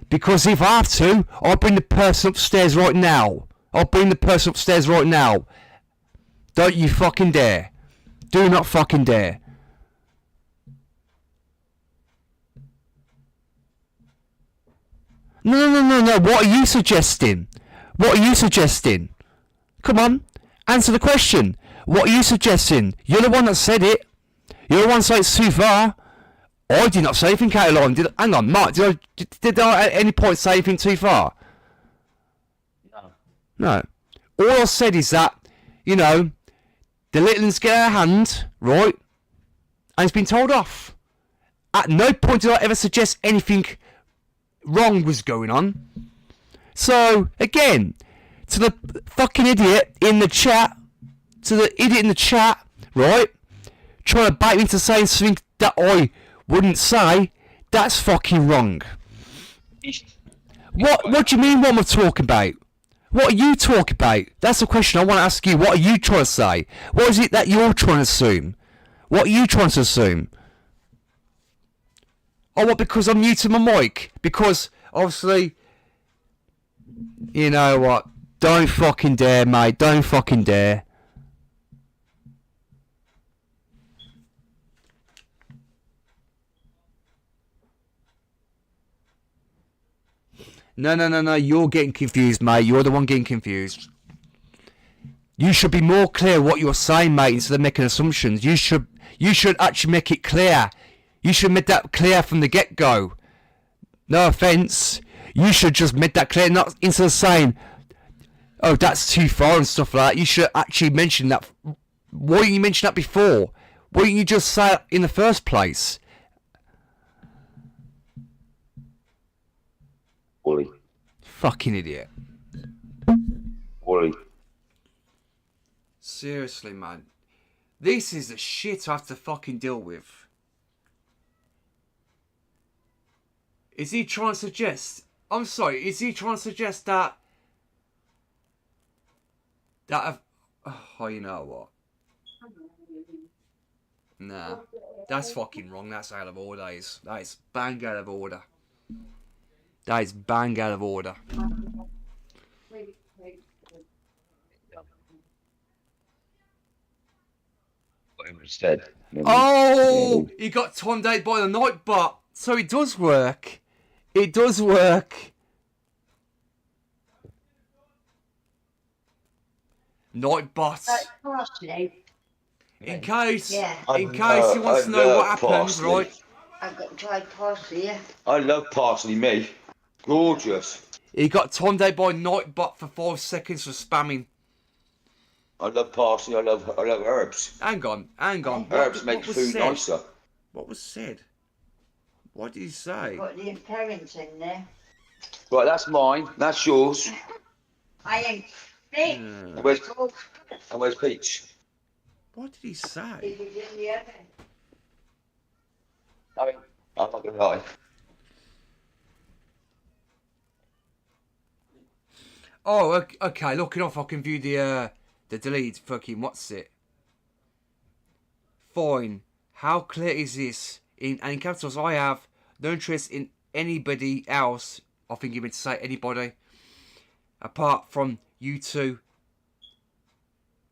Because if I have to, I'll bring the person upstairs right now. Don't you fucking dare. Do not fucking dare. No. What are you suggesting? Come on. Answer the question. What are you suggesting? You're the one that said it. You're the one that said it's too far. I did not say anything out of line. Hang on, Mark, did I at any point say anything too far? No. All I said is that, the little ones get her hand, right? And it's been told off. At no point did I ever suggest anything wrong was going on. So, again, to the fucking idiot in the chat, right? Trying to bait me into saying something that I wouldn't say, that's fucking wrong. What do you mean what am I talking about? What are you talking about? That's the question I want to ask you. What are you trying to say? What is it that you're trying to assume? What are you trying to assume? Oh, what, because I'm muting my mic? Because, obviously, you know what? Don't fucking dare, mate. Don't fucking dare. No. You're getting confused, mate. You're the one getting confused. You should be more clear what you're saying, mate, instead of making assumptions. You should actually make it clear. You should make that clear from the get-go. No offence. You should just make that clear, not instead of saying, oh, that's too far and stuff like that. You should actually mention that. Why didn't you mention that before? Why didn't you just say it in the first place? Wally. Fucking idiot. Wally. Seriously, man. This is the shit I have to fucking deal with. Is he trying to suggest... I'm sorry, is he trying to suggest that... Oh, you know what? Nah. That's fucking wrong. That's out of order. That is bang out of order. That is bang out of order. Instead. Oh! He got Tondate by the Nightbot. So it does work. It does work. Nightbot. In case he wants to know what happened, parsley. right? I've got dried parsley, yeah. I love parsley, me. Gorgeous. He got Tondate by Nightbot for 5 seconds for spamming. I love parsley. I love herbs. Hang on. Herbs make food nicer. What was said? What did he say? Got the parents in there. Right, that's mine. That's yours. I ain't big. And where's Peach? What did he say? Is it in the oven? I mean, I'm not gonna lie. Oh, okay. Looking off, I can view the delete. Fucking what's it? Fine. How clear is this? In capitals, I have no interest in anybody else. I think you meant to say anybody apart from you two.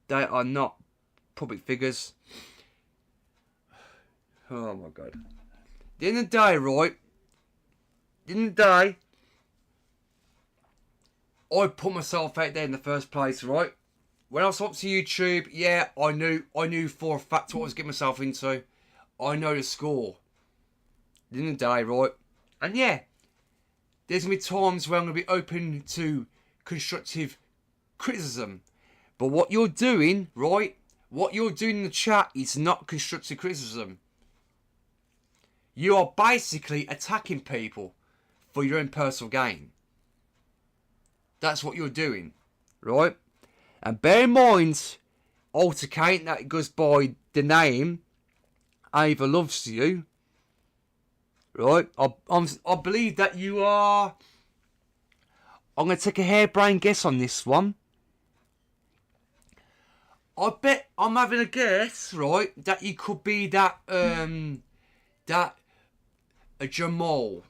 They are not public figures. Oh my God. At the end of the day, right? At the end of the day, I put myself out there in the first place, right? When I was up to YouTube, yeah, I knew for a fact what I was getting myself into. I know the score. At the end of the day, right? And yeah, there's going to be times where I'm going to be open to constructive criticism. But what you're doing, right? What you're doing in the chat is not constructive criticism. You are basically attacking people for your own personal gain. That's what you're doing, right? And bear in mind, Altercate, that goes by the name Ava Loves You, right? I believe that you are... I'm going to take a harebrained guess on this one. I bet I'm having a guess, right, that you could be that, a Jamal.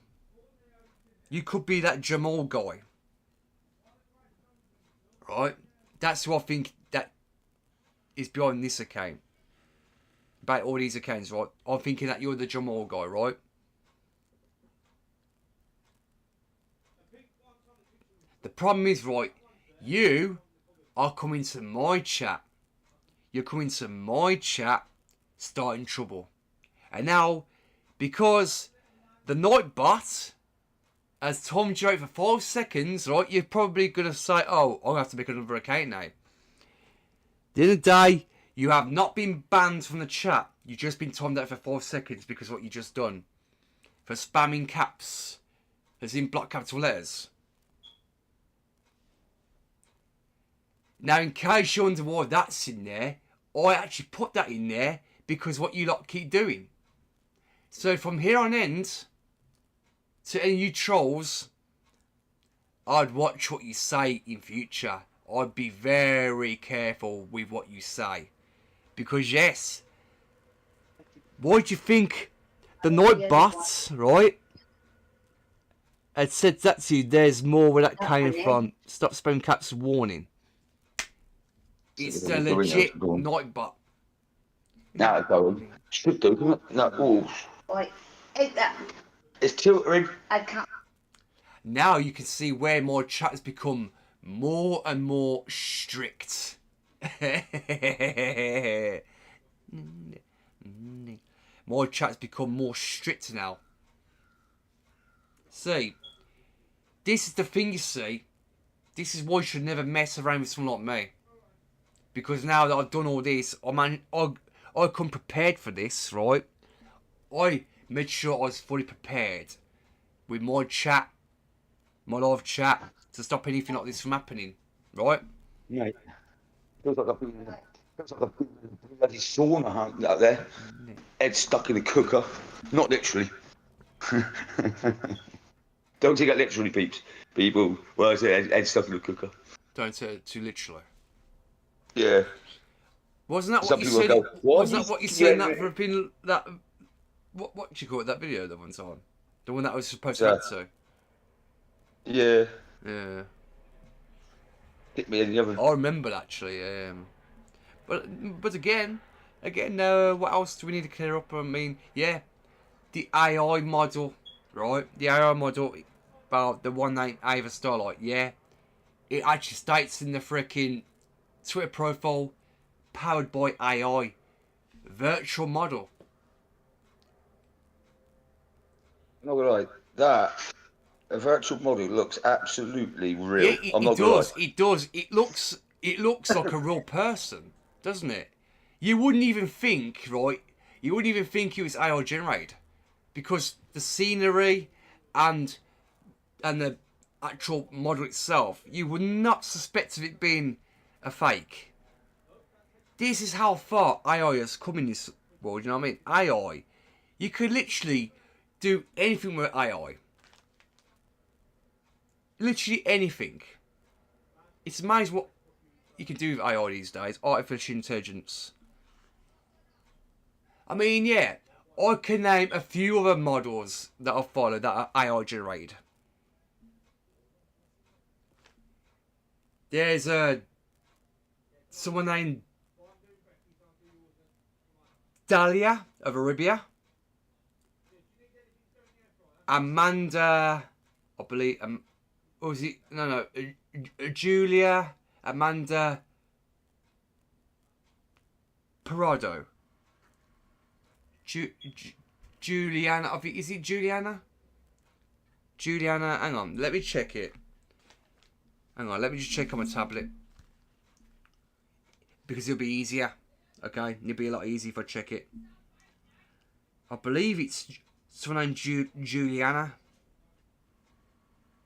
You could be that Jamal guy. Right? That's who I think that is behind this account. About all these accounts, right? I'm thinking that you're the Jamal guy, right? The problem is, right, you are coming to my chat. You're coming to my chat, starting trouble. And now, because the Nightbot has told you out for 5 seconds, right, you're probably going to say, oh, I'm going to have to make another account now. At the end of the day, you have not been banned from the chat. You've just been timed out for 5 seconds because of what you just done. For spamming caps, as in block capital letters. Now, in case you wonder why that's in there, I actually put that in there because what you lot keep doing. So from here on end, to any of you trolls, I'd watch what you say in future. I'd be very careful with what you say. Because yes, why do you think the Nightbot, right, had said that to you? There's more where that came from. Stop spamming caps, warning. It's the legit Nightbot. Now it's going. Should do. No, oh. Wait, is that? It's tilting. I can't. Now you can see where my chat has become more and more strict. My chat's become more strict now. See, this is the thing, you see. This is why you should never mess around with someone like me. Because now that I've done all this, I come prepared for this, right? I made sure I was fully prepared with my chat, my live chat, to stop anything like this from happening, right? Mate, feels like I've been in a bloody sauna out there. Head stuck in a cooker. Not literally. Don't take that literally, peeps. People, well, I say head stuck in a cooker. Don't take it too literally. Yeah. Wasn't that Some what you people said? go, what? Wasn't that what you said in Yeah. that for being that? What did you call it? That video the one time, the one that I was supposed to get to. Yeah. Yeah. Hit me in the oven. I remember actually. But again, what else do we need to clear up? I mean, yeah, the AI model, right? The AI model, about the one named Ava Starlight. Yeah, it actually states in the freaking Twitter profile, powered by AI, virtual model. I'm not gonna lie, that a virtual model looks absolutely real. Yeah, I'm not gonna lie. it does. It looks like a real person, doesn't it? You wouldn't even think, right? You wouldn't even think it was AI generated, because the scenery and the actual model itself, you would not suspect of it being a fake. This is how far AI has come in this world. You know what I mean? AI, you could literally do anything with AI. Literally anything. It's amazing what you can do with AI these days. Artificial intelligence. I mean, yeah, I can name a few other models that I follow that are AI generated. There's someone named Dahlia of Arabia. Amanda, I believe, or was it? No, Julia, Amanda Parado. Juliana, I think, is it Juliana? Juliana, hang on, let me check it. Hang on, let me just check on my tablet. Because it'll be easier. Okay, it'll be a lot easier if I check it. I believe it's someone named Juliana.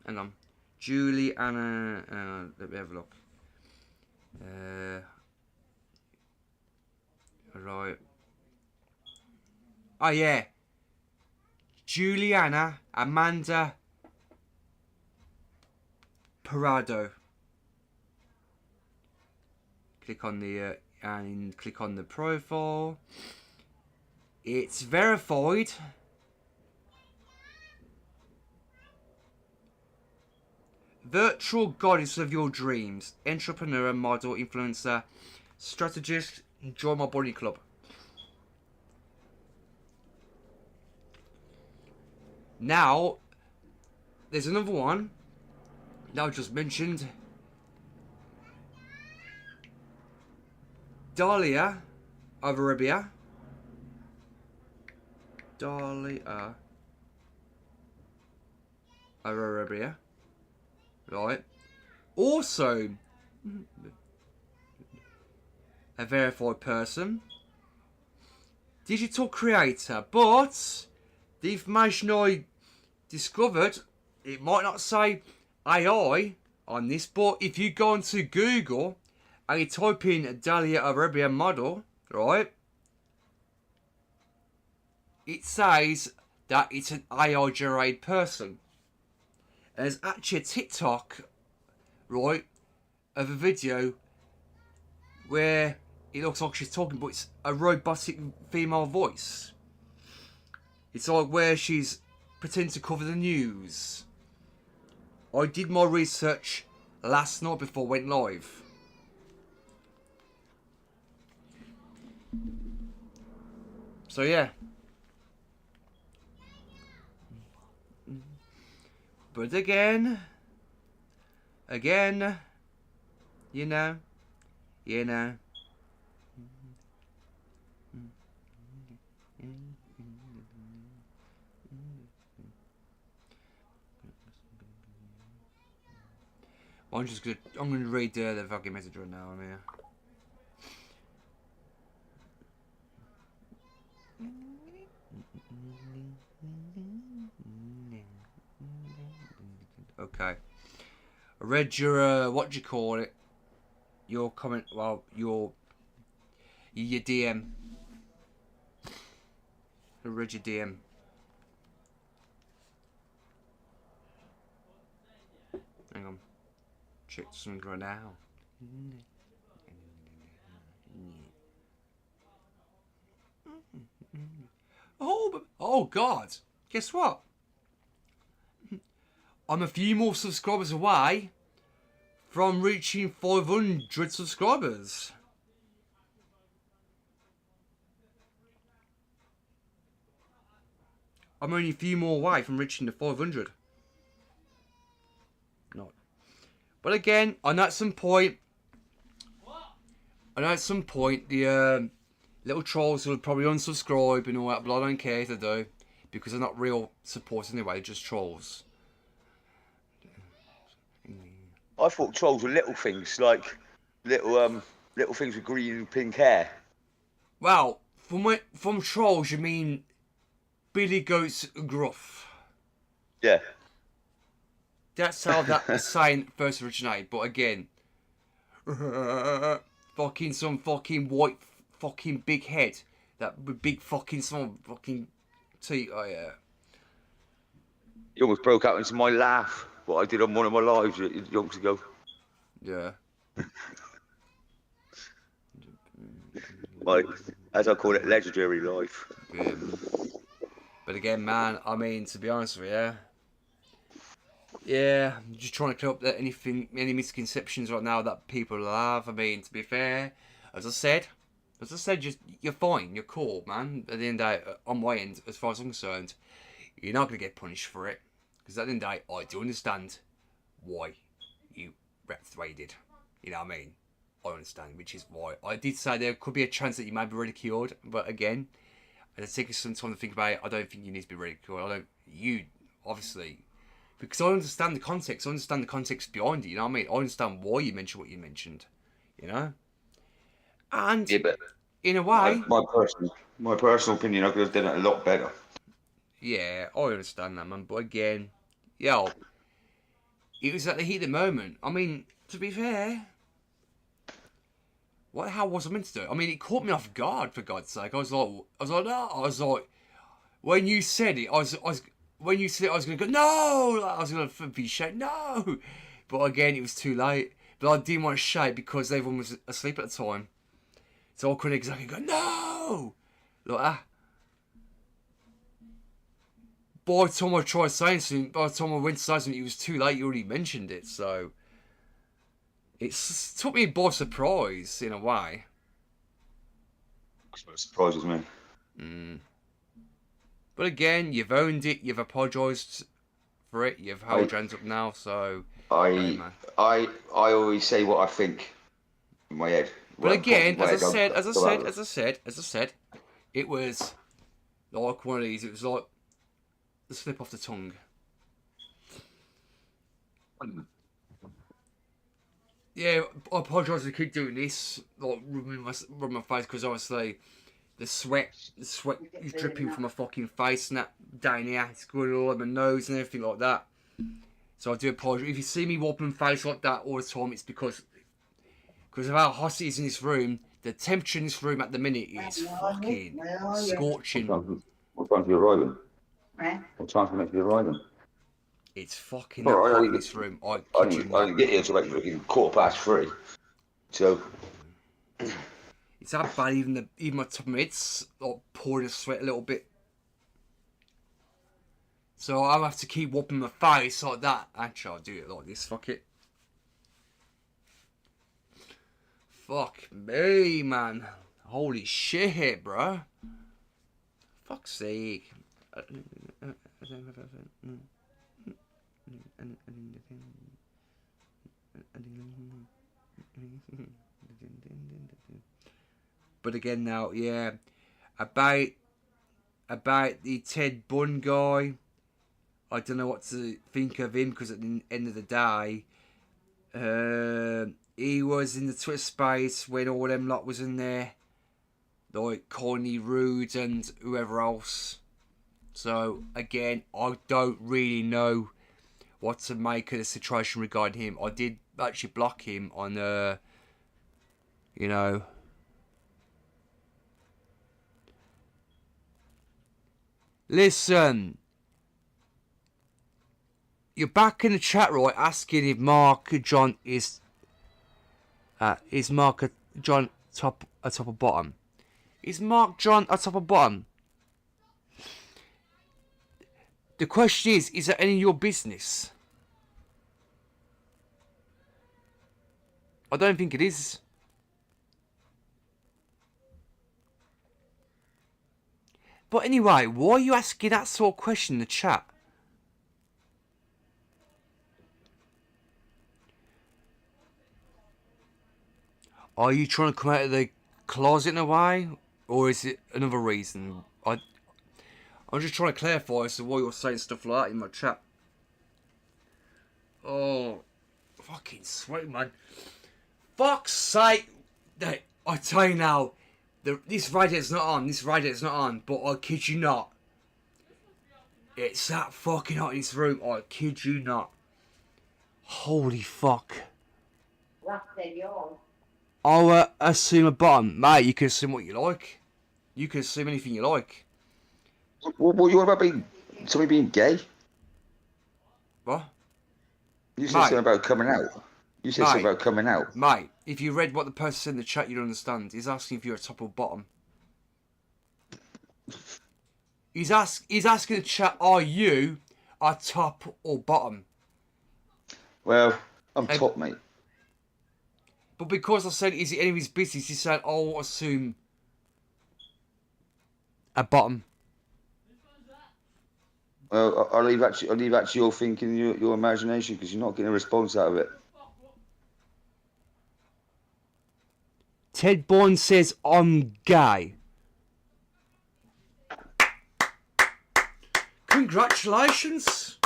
Hang on. Juliana, let me have a look. Right. Oh yeah. Juliana Amanda Parado. Click on the and click on the profile. It's verified. Virtual goddess of your dreams, entrepreneur, model, influencer, strategist. Join my body club. Now, there's another one that I just mentioned. Dahlia of Arabia. Dahlia of Arabia. Right. Also, a verified person. Digital creator. But the information I discovered, it might not say AI on this, but if you go onto Google and you type in Dahlia of Arabia model, right, it says that it's an AI generated person. And there's actually a TikTok, right, of a video where it looks like she's talking, but it's a robotic female voice. It's like where she's pretending to cover the news. I did my research last night before I went live. So yeah. But again, you know. I'm gonna read the fucking message right now. I'm here. Okay. I read your what do you call it? Your comment. Well, your DM. I read your DM. Hang on. Check something right now. Oh God! Guess what? I'm a few more subscribers away from reaching 500 subscribers. I'm only a few more away from reaching the 500. No. But again, I know at some point the little trolls will probably unsubscribe and all that, but I don't care if they do, because they're not real supporters anyway, they're just trolls. I thought trolls were little things, like little things with green and pink hair. Well, from trolls you mean Billy Goat's Gruff. Yeah. That's how that saying first originated. But again, some fucking white fucking big head, that big fucking some fucking teeth. Oh yeah. You almost broke out into my laugh. What I did on one of my lives yonks ago. Yeah. Like, as I call it, legendary life. Yeah. But again, man, I mean, to be honest with you, yeah, I'm just trying to clear up any misconceptions right now that people have. I mean, to be fair, as I said, As I said, you're fine. You're cool, man. At the end of the day, on my end, as far as I'm concerned, you're not going to get punished for it. Because at the end of the day, I do understand why you repped the way you did. You know what I mean? I understand, which is why I did say there could be a chance that you may be ridiculed. But again, and it's taking some time to think about it. I don't think you need to be ridiculed. You, obviously, because I understand the context. I understand the context behind it. You know what I mean? I understand why you mentioned what you mentioned. You know? And Yeah, but in a way, my personal opinion, I could have done it a lot better. yeah, I understand that, man. But again, yo, it was at the heat of the moment. I mean, to be fair, what the hell was I meant to do? I mean, it caught me off guard, for God's sake. I was like, when you said it, when you said it, I was going to go, no! I was going to be shake, no! But again, it was too late. But I didn't want to shake because everyone was asleep at the time. So I couldn't exactly go, no! Like that. By the time I tried saying something, by the time I went to say something, it was too late. You already mentioned it, so it took me by surprise in a way. That's what surprises me. But again, you've owned it. You've apologised for it. You've held your hands up now. So I always say what I think in my head. But again, as I said, it was like one of these. It was like the slip off the tongue. Yeah, I apologise to keep doing this, like rubbing my face, because obviously the sweat is dripping from my fucking face and that down here. It's going all over my nose and everything like that. So I do apologise. If you see me whopping my face like that all the time, it's because of how hot it is in this room. The temperature in this room at the minute is fucking scorching. What time's you arriving? Right? What time's you meant to be arriving? It's fucking hot in this room. I didn't get here until like 3:15. So it's that bad. Even my top of my head's like pouring a sweat a little bit. So I'll have to keep whopping my face like that. Actually, I'll do it like this. Fuck it. Fuck me, man. Holy shit, bro. Fuck's sake. But again now, yeah. About the Ted Bunn guy, I don't know what to think of him, because at the end of the day, he was in the Twitter space when all them lot was in there, like Connie Rude and whoever else. So again, I don't really know what to make of the situation regarding him. I did actually block him on listen, you're back in the chat, right, asking if Mark John is Mark John top or bottom. Is Mark John a top or bottom? The question is that any of your business? I don't think it is. But anyway, why are you asking that sort of question in the chat? Are you trying to come out of the closet in a way? Or is it another reason? I'm just trying to clarify as to why you're saying stuff like that in my chat. Oh, fucking sweet, man. Fuck's sake. I tell you now, this radiator's not on, but I kid you not. It's that fucking hot in this room, I kid you not. Holy fuck. I'll assume a bottom. Mate, you can assume what you like. You can assume anything you like. What you want about somebody being gay? What? You said something about coming out. You said something about coming out. Mate, if you read what the person said in the chat, you'd understand. He's asking if you're a top or bottom. He's asking the chat, are you a top or bottom? Well, I'm top, mate. But because I said, is it any of his business, he said, I'll assume a bottom. Well, I'll leave that to your thinking, your imagination, because you're not getting a response out of it. Ted Bourne says I'm gay. Congratulations.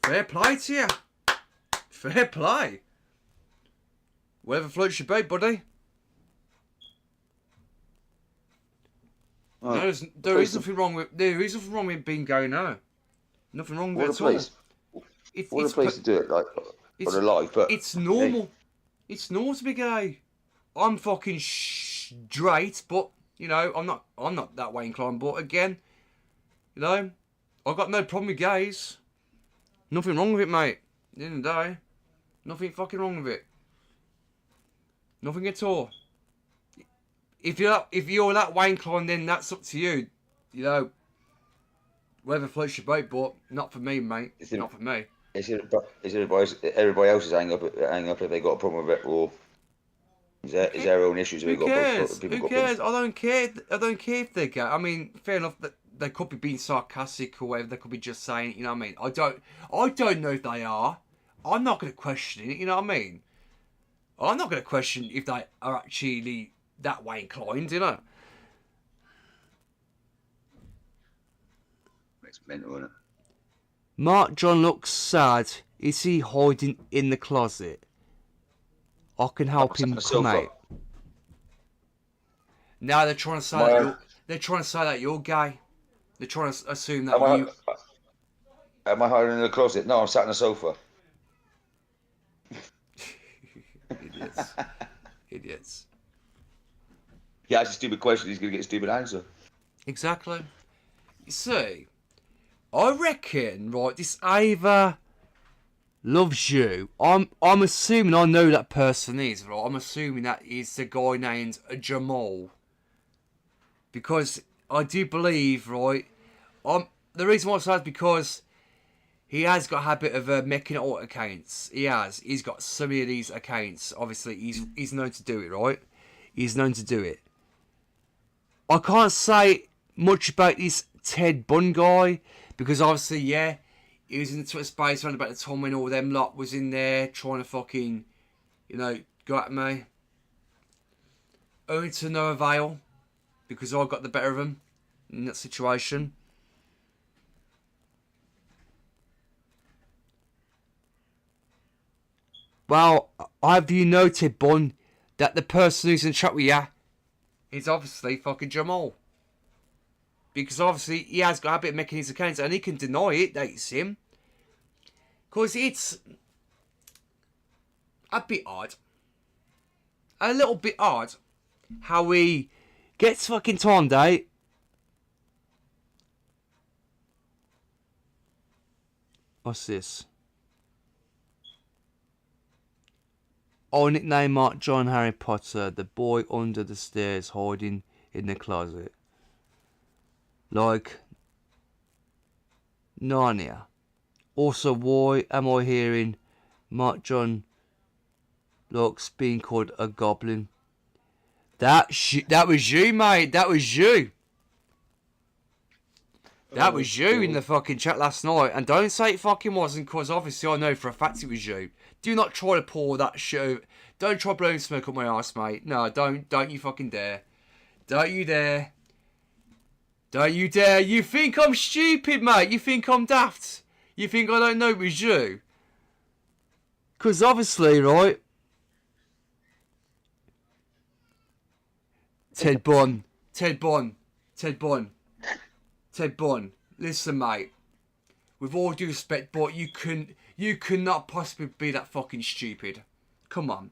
Fair play to you. Fair play. Whatever floats your boat, buddy. Oh, There is nothing wrong with being gay now. Nothing wrong with it at all. What a place to do it, like for the life. But it's normal. Hey. It's normal to be gay. I'm fucking straight, but you know I'm not that way inclined. But again, you know, I've got no problem with gays. Nothing wrong with it, mate. At the end of the day, nothing fucking wrong with it. Nothing at all. If you're that way inclined, then that's up to you. You know, whatever floats your boat, but not for me, mate. Not for me. Is everybody else is hang up if they got a problem with it, or is their own issues? Who cares? Who cares? I don't care. I don't care if they're gay. I mean, fair enough that they could be being sarcastic or whatever. They could be just saying, you know what I mean. I don't know if they are. I'm not going to question it. You know what I mean. I'm not going to question if they are actually that way inclined, you know. It's mental, isn't it? Mark John looks sad. Is he hiding in the closet? I can help him come out. Now they're trying to say that you're gay. They're trying to assume that Am I hiding in the closet? No, I'm sat on the sofa. Idiots. Idiots. Yeah, it's a stupid question. He's going to get a stupid answer. Exactly. You see, I reckon, right, this Ava loves you. I'm assuming I know who that person is, right? I'm assuming that is the guy named Jamal. Because I do believe, right, the reason why I say is because he has got a habit of making alt accounts. He has. He's got so many of these accounts. Obviously, he's known to do it, right? He's known to do it. I can't say much about this Ted Bunn guy because obviously, yeah, he was in the Twitter space around about the time when all them lot was in there trying to fucking, you know, go at me. Only to no avail because I got the better of them in that situation. Well, have you noted, Bun, that the person who's in chat with you is obviously fucking Jamal? Because obviously he has got a habit of making his accounts and he can deny it that it's him. Because it's a bit odd. A little bit odd how he gets fucking timed out. What's this? Oh, nickname Mark John Harry Potter, the boy under the stairs hiding in the closet. Like Narnia. Also, why am I hearing Mark John Locke's being called a goblin? That was you, mate. That was you. That was you in the fucking chat last night. And don't say it fucking wasn't, because obviously I know for a fact it was you. Do not try to pour that shit over. Don't try blowing smoke up my ass, mate. No, don't you fucking dare. Don't you dare. Don't you dare. You think I'm stupid, mate. You think I'm daft. You think I don't know it was you. Because obviously, right. Ted Bunn. Listen, mate. With all due respect, but you cannot possibly be that fucking stupid. Come on.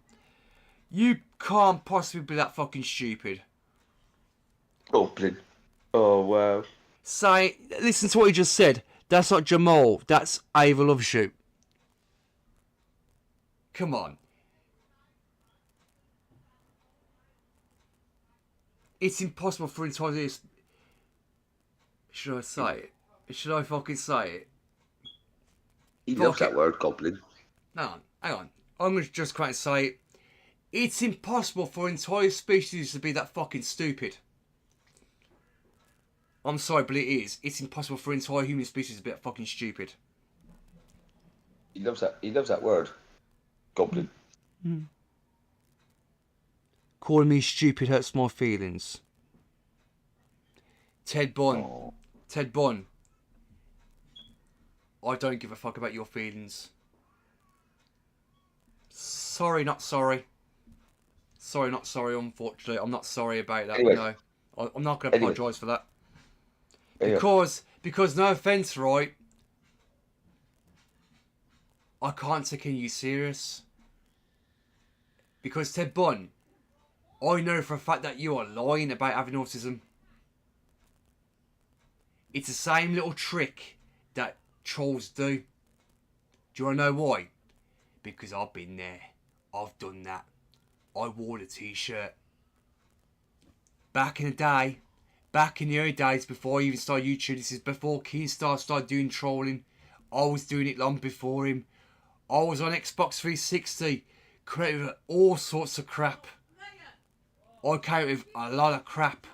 You can't possibly be that fucking stupid. Goblin. Oh, wow. Listen to what he just said. That's not Jamal. That's Ava loves you. Come on. It's impossible for entire this. Should I say it? Should I fucking say it? He loves that word, goblin. Hang on. I'm going to just quite say it. It's impossible for an entire species to be that fucking stupid. I'm sorry, but it is. It's impossible for entire human species to be that fucking stupid. He loves that. He loves that word. Goblin. Calling me stupid hurts my feelings. Ted Bunn. Oh. Ted Bunn. I don't give a fuck about your feelings. Sorry, not sorry. Sorry, not sorry, unfortunately. I'm not sorry about that. Anyway. No. I'm not going to apologise for that. Anyway. Because no offence, right? I can't take you serious. Because Ted Bunn, I know for a fact that you are lying about having autism. It's the same little trick that trolls do. Do you want to know why? Because I've been there. I've done that. I wore the t-shirt. Back in the day, back in the early days before I even started YouTube, this is before Keemstar started doing trolling. I was doing it long before him. I was on Xbox 360, creating all sorts of crap. I came with a lot of crap.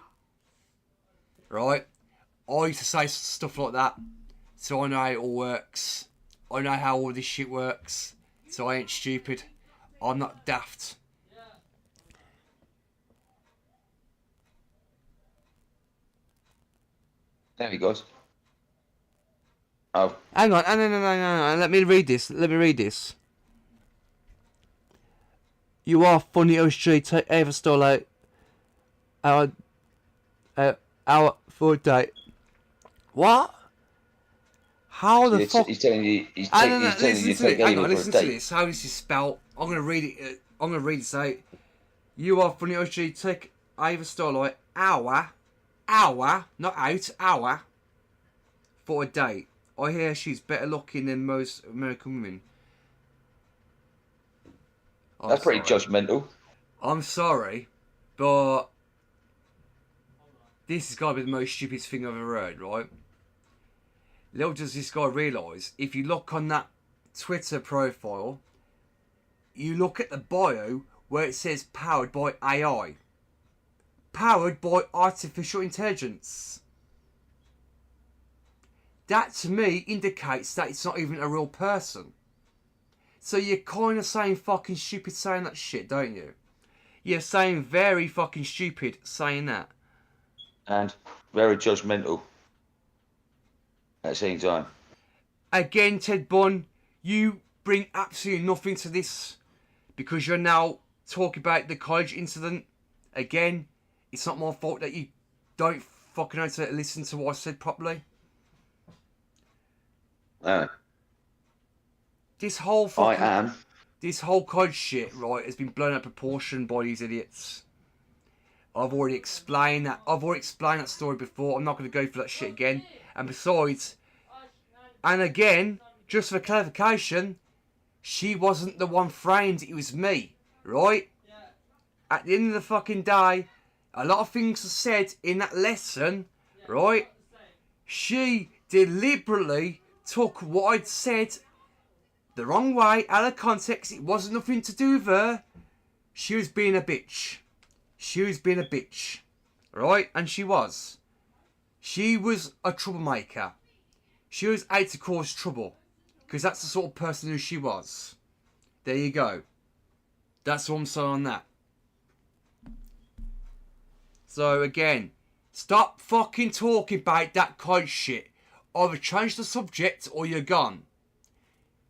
Right? I used to say stuff like that. So I know how it all works. I know how all this shit works. So I ain't stupid. I'm not daft. There he goes. Oh. Hang on, no. Let me read this. You are funny, OSG. Take Ava Starlight. Our for a date. What? How the fuck? He's telling you. He's telling you to take Hang on, Ava for a listen to date. this. How this is spelled. I'm gonna read it. I'm gonna read it. Say, you are funny, OSG. Take Ava Starlight. Hour, not out. Hour for a date. I hear she's better looking than most American women. That's pretty judgmental. I'm sorry, but this has got to be the most stupidest thing I've ever heard, right? Little does this guy realise, if you look on that Twitter profile, you look at the bio where it says powered by AI. Powered by artificial intelligence. That to me indicates that it's not even a real person. So you're kind of saying fucking stupid saying that shit, don't you? You're saying very fucking stupid saying that. And very judgmental at the same time. Again, Ted Bunn, you bring absolutely nothing to this because you're now talking about the college incident. Again, it's not my fault that you don't fucking know to listen to what I said properly. This whole fucking... This whole college shit, right, has been blown out of proportion by these idiots. I've already explained that story before. I'm not going to go through that shit again. And besides, and again, just for clarification, she wasn't the one framed. It was me, right? At the end of the fucking day, a lot of things are said in that lesson, right? She deliberately took what I'd said the wrong way, out of context. It wasn't nothing to do with her. She was being a bitch. Right? And she was. She was a troublemaker. She was out to cause trouble. Because that's the sort of person who she was. There you go. That's what I'm saying on that. So again, stop fucking talking about that kind of shit. Either change the subject or you're gone.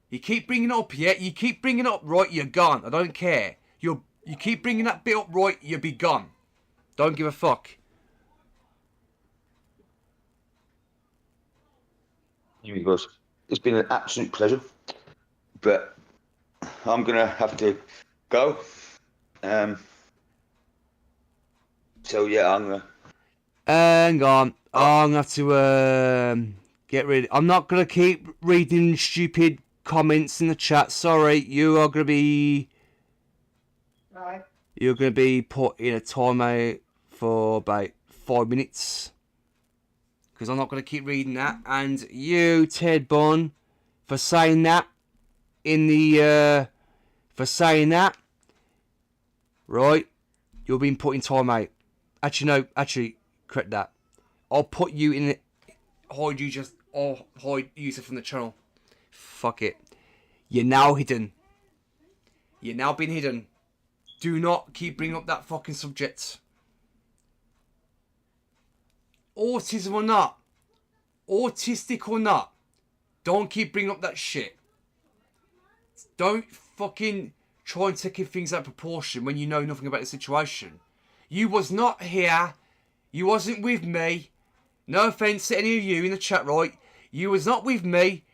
You keep bringing it up, yeah? You keep bringing it up, right? You're gone. I don't care. You keep bringing that bit up, right? You'll be gone. Don't give a fuck. Here he goes. It's been an absolute pleasure, but I'm gonna have to go. So yeah, I'm gonna. Hang on. I'm gonna have to get rid. I'm not gonna keep reading stupid comments in the chat. Sorry, you are gonna be. Right. You're gonna be put in a timeout for about 5 minutes. Because I'm not gonna keep reading that. And you, Ted Bunn, for saying that in the right, you're being put in timeout. Actually, no. Actually, correct that. I'll put you in. I'll hide user from the channel. Fuck it. You're now hidden. You're now been hidden. Do not keep bringing up that fucking subject. Autism or not, autistic or not, don't keep bringing up that shit. Don't fucking try and take things out of proportion when you know nothing about the situation. You was not here. You wasn't with me. No offence to any of you in the chat, right? You was not with me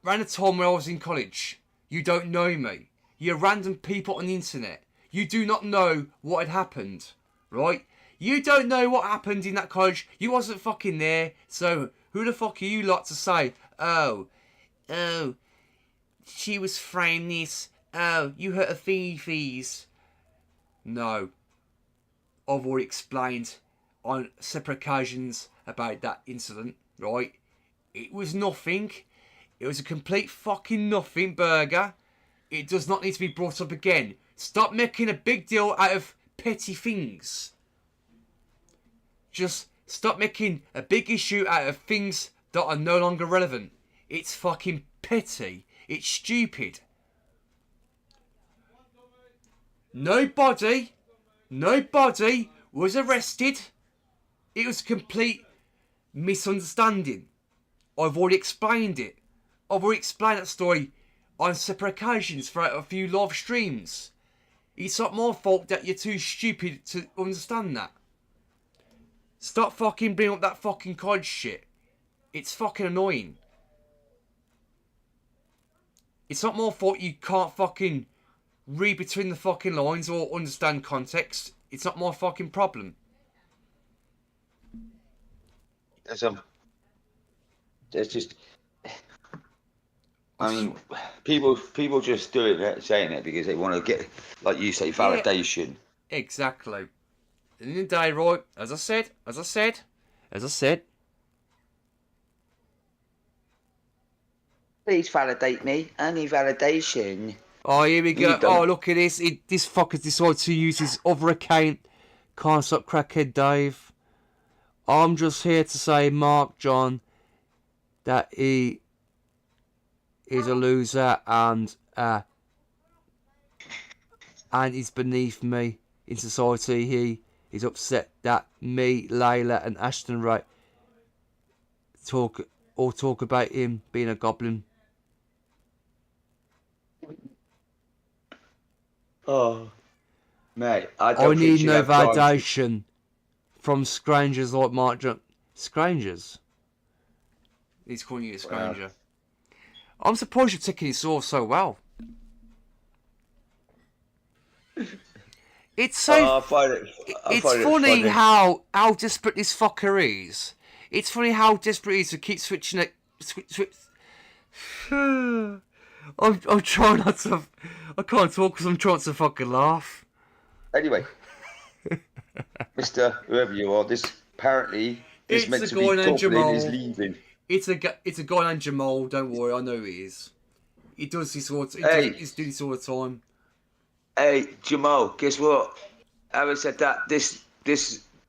around the time when I was in college. You don't know me. You're random people on the internet. You do not know what had happened, right? You don't know what happened in that college. You wasn't fucking there. So who the fuck are you lot to say, oh, she was framed this. Oh, you hurt her fees. No. I've already explained on separate occasions about that incident, right? It was nothing. It was a complete fucking nothing burger. It does not need to be brought up again. Stop making a big deal out of petty things. Just stop making a big issue out of things that are no longer relevant. It's fucking petty. It's stupid. Nobody was arrested. It was a complete misunderstanding. I've already explained it. I've already explained that story on separate occasions throughout a few live streams. It's not my fault that you're too stupid to understand that. Stop fucking bringing up that fucking college shit. It's fucking annoying. It's not my fault you can't fucking read between the fucking lines or understand context. It's not my fucking problem. There's just, I mean, people just do it, saying it because they want to get, like you say, validation. Yeah, exactly. At the end of the day, right, as I said. Please validate me. Only validation. Oh, here we go. Oh, look at this. This fucker's decided to use his other account. Can't stop crackhead Dave. I'm just here to say, Mark John, that he is a loser and he's beneath me in society. He is upset that me, Layla, and Ashton Wright talk about him being a goblin. Oh, mate, I need no validation from strangers like Mark John. Strangers? He's calling you a stranger. Wow. I'm surprised you're taking this all so well. It's so. It's funny how desperate this fucker is. It's funny how desperate he is to keep switching it. I'm trying not to. I can't talk because I'm trying to fucking laugh. Anyway, Mr. Whoever you are, this apparently is meant to be Goblin is leaving. It's a guy named Jamal. Don't worry, I know who he is. He does this all. He's doing this all the time. Hey, Jamal, guess what? Having said that, this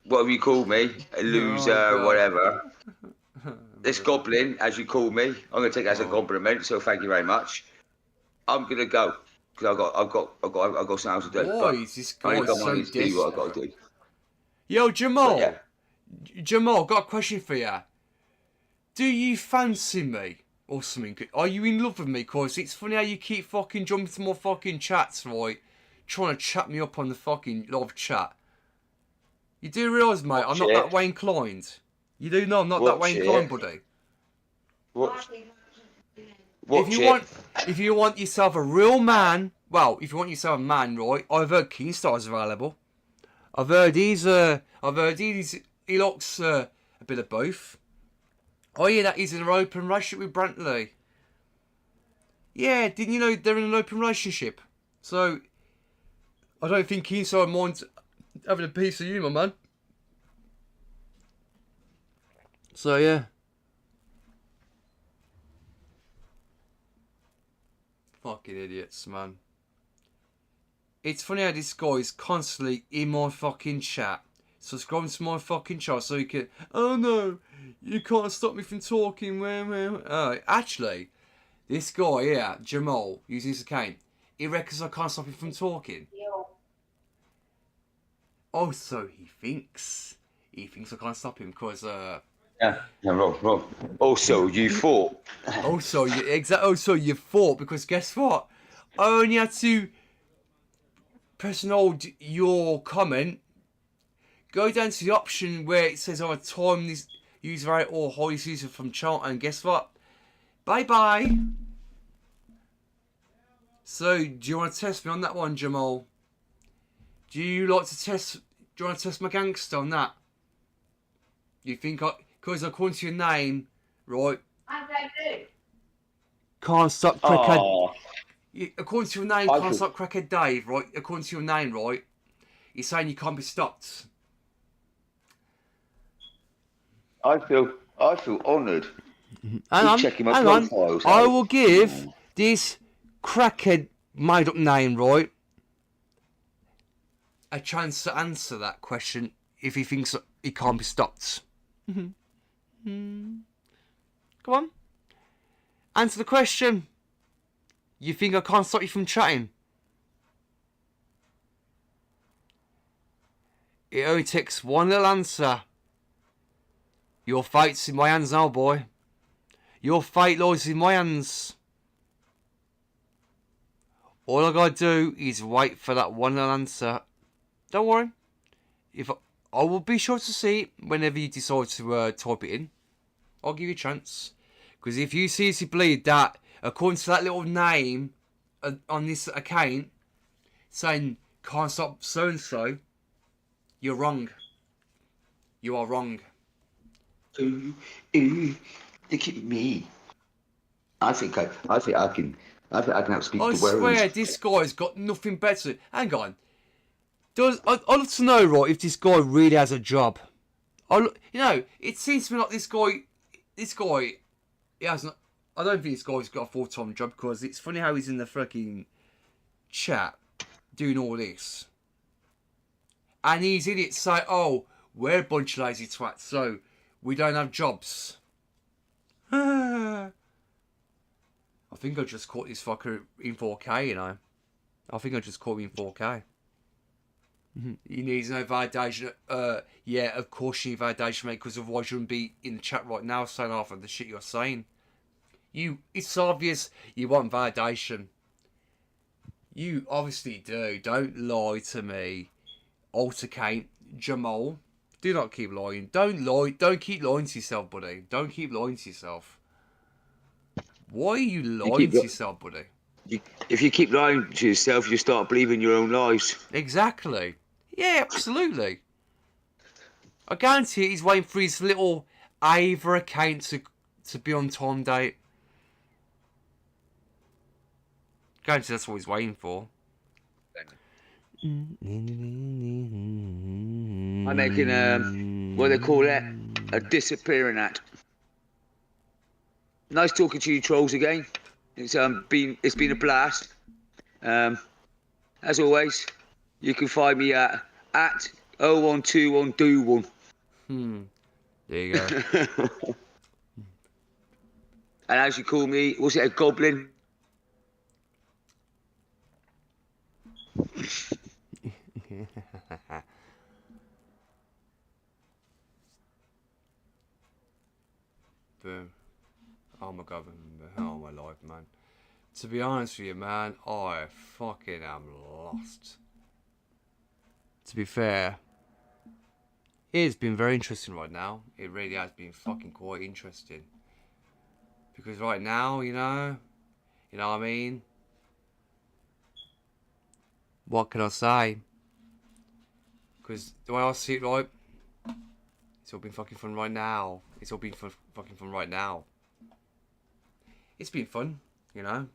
whatever you call me, a loser, whatever. This goblin, as you call me, I'm gonna take it as a compliment. So thank you very much. I'm gonna go because I've got something else to do. Boys, this guy's so desperate. Do what I've got to do. Yo, Jamal. Jamal, got a question for you. Do you fancy me or something? Are you in love with me? Cause it's funny how you keep fucking jumping to more fucking chats, right? Trying to chat me up on the fucking live chat. You do realise, mate, I'm not that way inclined. You do know I'm not that way inclined, buddy. If you want yourself a real man, well, if you want yourself a man, right? I've heard Keenstar's available. I've heard he looks a bit of both. Oh yeah, that he's in an open relationship with Brantley. Yeah, didn't you know they're in an open relationship? So I don't think Keenstar minds having a piece of you, my man. So yeah. Fucking idiots, man. It's funny how this guy is constantly in my fucking chat, subscribing to my fucking channel so you can. Oh no, you can't stop me from talking. Actually, this guy here, Jamal, using his account, he reckons I can't stop him from talking. Oh, so he thinks I can't stop him because Yeah, wrong. Also, you thought. Also, you thought because guess what? I only had to press an old your comment. Go down to the option where it says "I time this user out or hide this user from chart," and guess what? Bye bye. So, do you want to test me on that one, Jamal? Do you want to test my gangster on that? You think because according to your name, right? Can't stop crackhead. Oh, According to your name, can't stop crackhead Dave, right? According to your name, right? You're saying you can't be stopped. I feel honoured. Hang on, checking my hang on. profiles I out. will give this crackhead made-up name, right, a chance to answer that question if he thinks he can't be stopped. Come on. Answer the question. You think I can't stop you from chatting? It only takes one little answer. Your fate's in my hands now, boy. Your fate lies in my hands. All I gotta do is wait for that one little answer. Don't worry. I will be sure to see it whenever you decide to type it in. I'll give you a chance. Because if you seriously believe that, according to that little name on this account, saying can't stop so and so, you're wrong. You are wrong. Look at me. I think I can outspeak I the swear world. this guy's got nothing better. Hang on. I'd love to know, right, if this guy really has a job. It seems to me like this guy, he hasn't. I don't think this guy's got a full-time job because it's funny how he's in the fucking chat doing all this. And these idiots say, oh, we're a bunch of lazy twats, so we don't have jobs. I think I just caught this fucker in 4K, you know. I think I just caught him in 4K. He needs no validation. Yeah, of course you need validation, mate, because otherwise you wouldn't be in the chat right now saying half of the shit you're saying. It's obvious you want validation. You obviously do. Don't lie to me. Altercate. Jamal. Do not keep lying. Don't lie. Don't keep lying to yourself, buddy. Don't keep lying to yourself. Why are you lying to yourself, buddy? If you keep lying to yourself, you start believing your own lies. Exactly. Yeah, absolutely. I guarantee he's waiting for his little Ava account to be on time date. Guarantee that's what he's waiting for. I'm making what they call it, a disappearing act. Nice talking to you trolls again. It's been a blast. As always, you can find me at 0121do1. There you go. And as you call me, was it a goblin? Boom. Oh my god, oh my life, man. To be honest with you, man, I fucking am lost. To be fair, it's been very interesting right now. It really has been fucking quite interesting. Because right now, you know what I mean? What can I say? Because the way I see it, right, it's all been fucking fun right now. It's all been fucking fun right now. It's been fun, you know.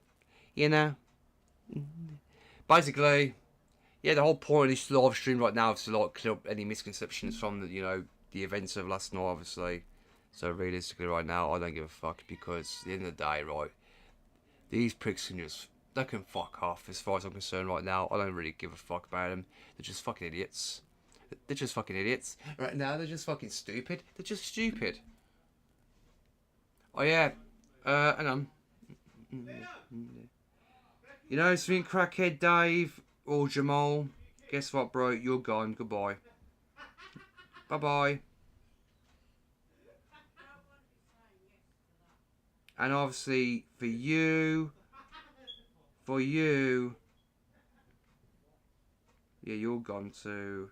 Basically, yeah, the whole point of this live stream right now is to like clear up any misconceptions from the events of last night, obviously. So realistically, right now, I don't give a fuck because at the end of the day, right, these pricks they can fuck off as far as I'm concerned right now. I don't really give a fuck about them. They're just fucking idiots. They're just fucking idiots. Right now, they're just fucking stupid. They're just stupid. Oh, yeah. Hang on. You know, something, crackhead Dave or Jamal. Guess what, bro? You're gone. Goodbye. Bye-bye. And obviously, for you... Yeah, you're gone too.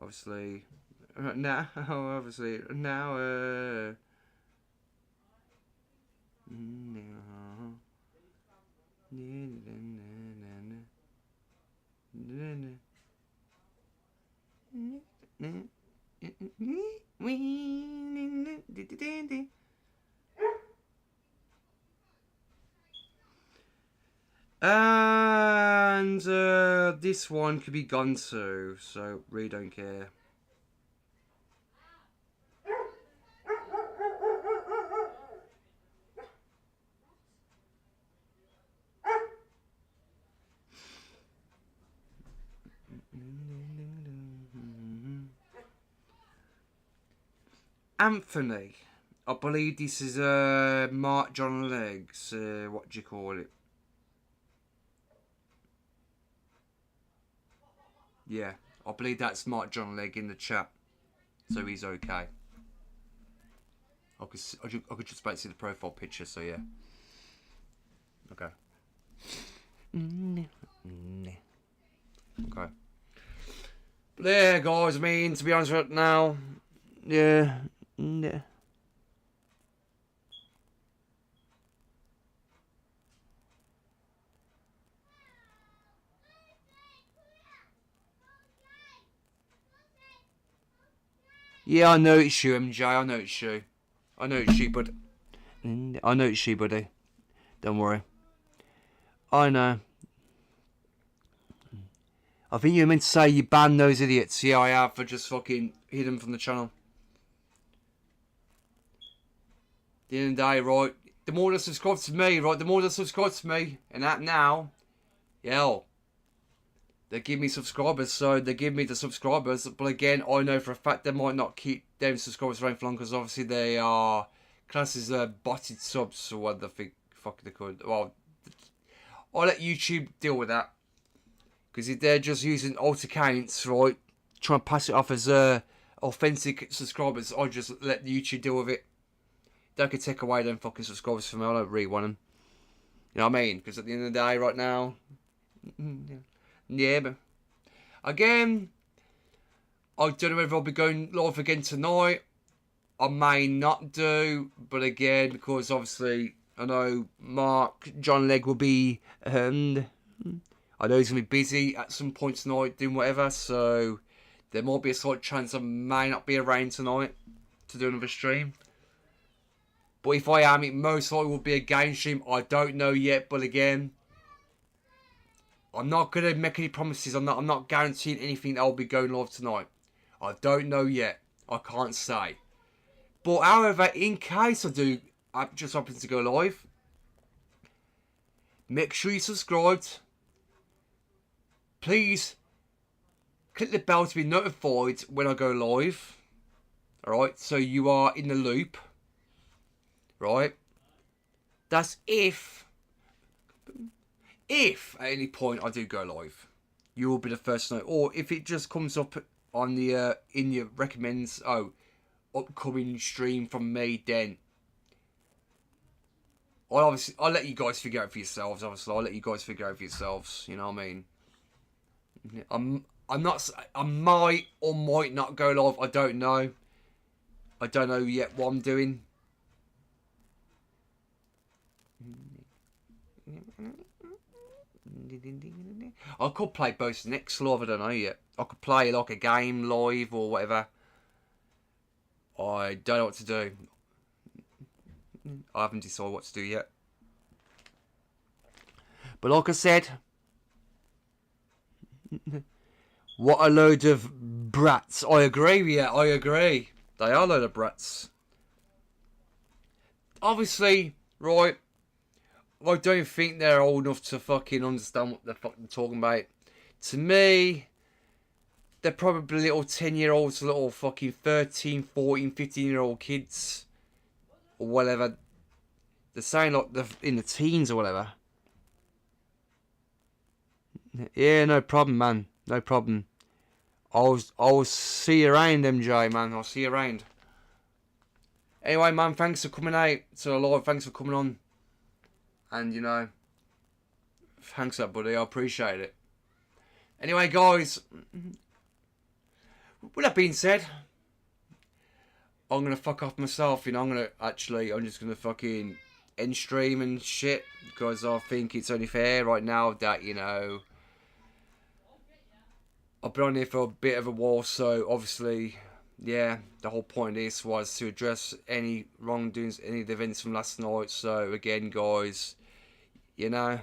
Obviously. Now, obviously. Now, and this one could be gone too, so really don't care. Anthony, I believe this is Mark John Legs. What do you call it? Yeah, I believe that's Mark John Leg in the chat, so he's okay. I could just about see the profile picture, so yeah. Okay. Okay. But there, guys. I mean, to be honest with you now, yeah. Yeah, I know it's you, MJ. I know it's you. I know it's you, but I know it's you, buddy. Don't worry. I know. I think you meant to say you banned those idiots. Yeah, I have, for just fucking hidden from the channel. At the end of the day, right? The more that subscribe to me, right? The more that subscribe to me, and that now, yeah, they give me subscribers, so they give me the subscribers. But again, I know for a fact they might not keep them subscribers around for long, because obviously they are classed as botted subs, or what the fuck they could. Well, I'll let YouTube deal with that, because if they're just using alt accounts, right, trying to pass it off as authentic subscribers, I'll just let YouTube deal with it. They could take away them fucking subscribers from me. I don't really want them. You know what I mean? Because at the end of the day, right now, yeah, but again, I don't know if I'll be going live again tonight. I may not do, but again, because obviously I know Mark John Leg will be, I know he's gonna be busy at some point tonight doing whatever, so there might be a slight chance I may not be around tonight to do another stream. But if I am, it most likely will be a game stream. I don't know yet, but again, I'm not gonna make any promises. I'm not guaranteeing anything that I'll be going live tonight. I don't know yet. I can't say. But however, in case I do just happen to go live, make sure you're subscribed. Please click the bell to be notified when I go live. Alright, so you are in the loop. Right? That's if at any point I do go live, you will be the first to know. Or if it just comes up on the in your recommends, upcoming stream from me, then I'll let you guys figure out for yourselves. Obviously, I'll let you guys figure out for yourselves. You know what I mean? I might or might not go live. I don't know. I don't know yet what I'm doing. I could play both next live, I don't know yet. I could play like a game live or whatever. I don't know what to do. I haven't decided what to do yet. But like I said, what a load of brats. I agree, yeah, I agree. They are a load of brats. Obviously, right, I don't think they're old enough to fucking understand what the fuck they're talking about. To me, they're probably little 10-year-olds, little fucking 13, 14, 15-year-old kids. Or whatever. They're saying like they're in the teens or whatever. Yeah, no problem, man. No problem. I'll see you around, MJ, man. I'll see you around. Anyway, man, thanks for coming out to the live. Thanks for coming on. And, you know, thanks for that, buddy. I appreciate it. Anyway, guys, with that being said, I'm going to fuck off myself, you know. I'm just going to fucking end stream and shit. Because I think it's only fair right now that, you know, I've been on here for a bit of a while. So, obviously, yeah, the whole point of this was to address any wrongdoings, any of the events from last night. So, again, guys, you know,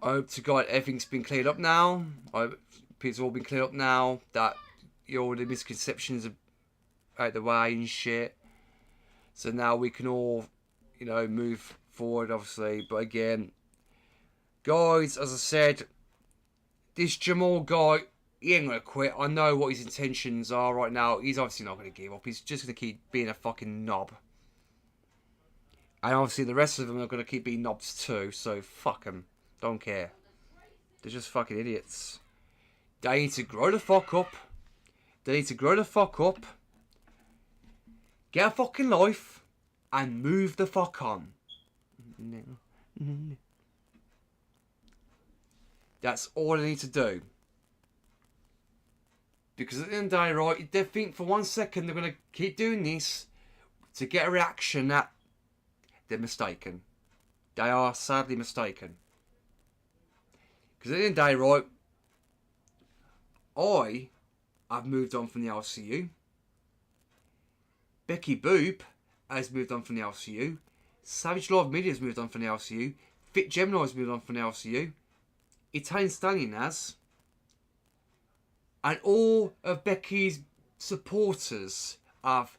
I hope to God everything's been cleared up now. I hope it's all been cleared up now. That all the misconceptions are out the way and shit. So now we can all, you know, move forward, obviously. But again, guys, as I said, this Jamal guy, he ain't going to quit. I know what his intentions are right now. He's obviously not going to give up. He's just going to keep being a fucking knob. And obviously the rest of them are going to keep being knobs too. So fuck them. Don't care. They're just fucking idiots. They need to grow the fuck up. They need to grow the fuck up. Get a fucking life. And move the fuck on. That's all they need to do. Because at the end of the day, right, they think for 1 second they're going to keep doing this to get a reaction that they're mistaken. They are sadly mistaken. Because at the end of the day, right, I've moved on from the LCU. Becky Boop has moved on from the LCU. Savage Love Media has moved on from the LCU. Fit Gemini has moved on from the LCU. Italian Stallion has. And all of Becky's supporters have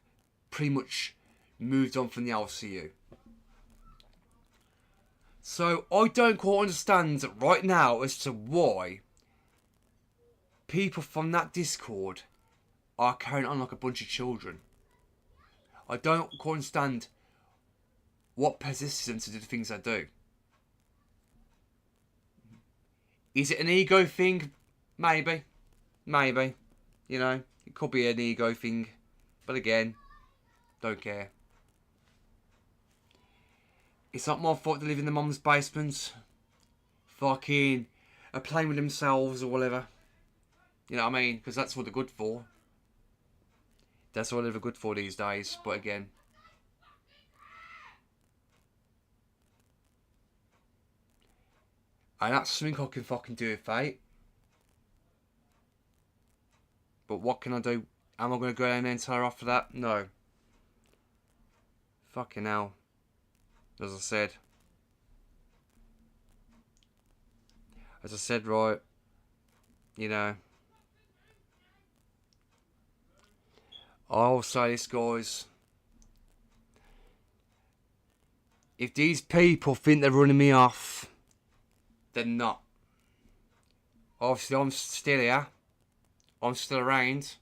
pretty much moved on from the LCU. So I don't quite understand right now as to why people from that Discord are carrying on like a bunch of children. I don't quite understand what possesses them to do the things they do. Is it an ego thing? Maybe. Maybe. You know, it could be an ego thing. But again, don't care. It's not my fault they live in the mum's basement. Fucking are playing with themselves or whatever. You know what I mean? Because that's what they're good for. That's what they're good for these days. But again. And that's something I can fucking do with fate. But what can I do? Am I going to go down there and tell her after that? No. Fucking hell. As I said. Right. You know. I'll say this, guys. If these people think they're running me off, they're not. Obviously, I'm still here. I'm still around.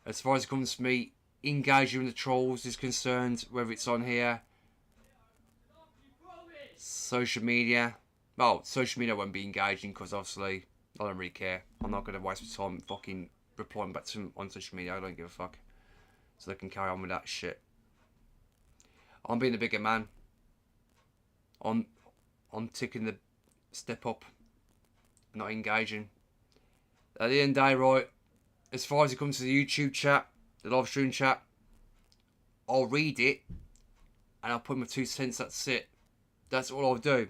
As far as it comes to me engaging with the trolls is concerned, whether it's on here, social media. Well, social media won't be engaging because obviously I don't really care. I'm not going to waste my time fucking replying back to them on social media. I don't give a fuck. So they can carry on with that shit. I'm being a bigger man. I'm taking the step up. Not engaging. At the end of the day, right, as far as it comes to the YouTube chat, the live stream chat, I'll read it and I'll put my 2 cents, that's it. That's all I'll do.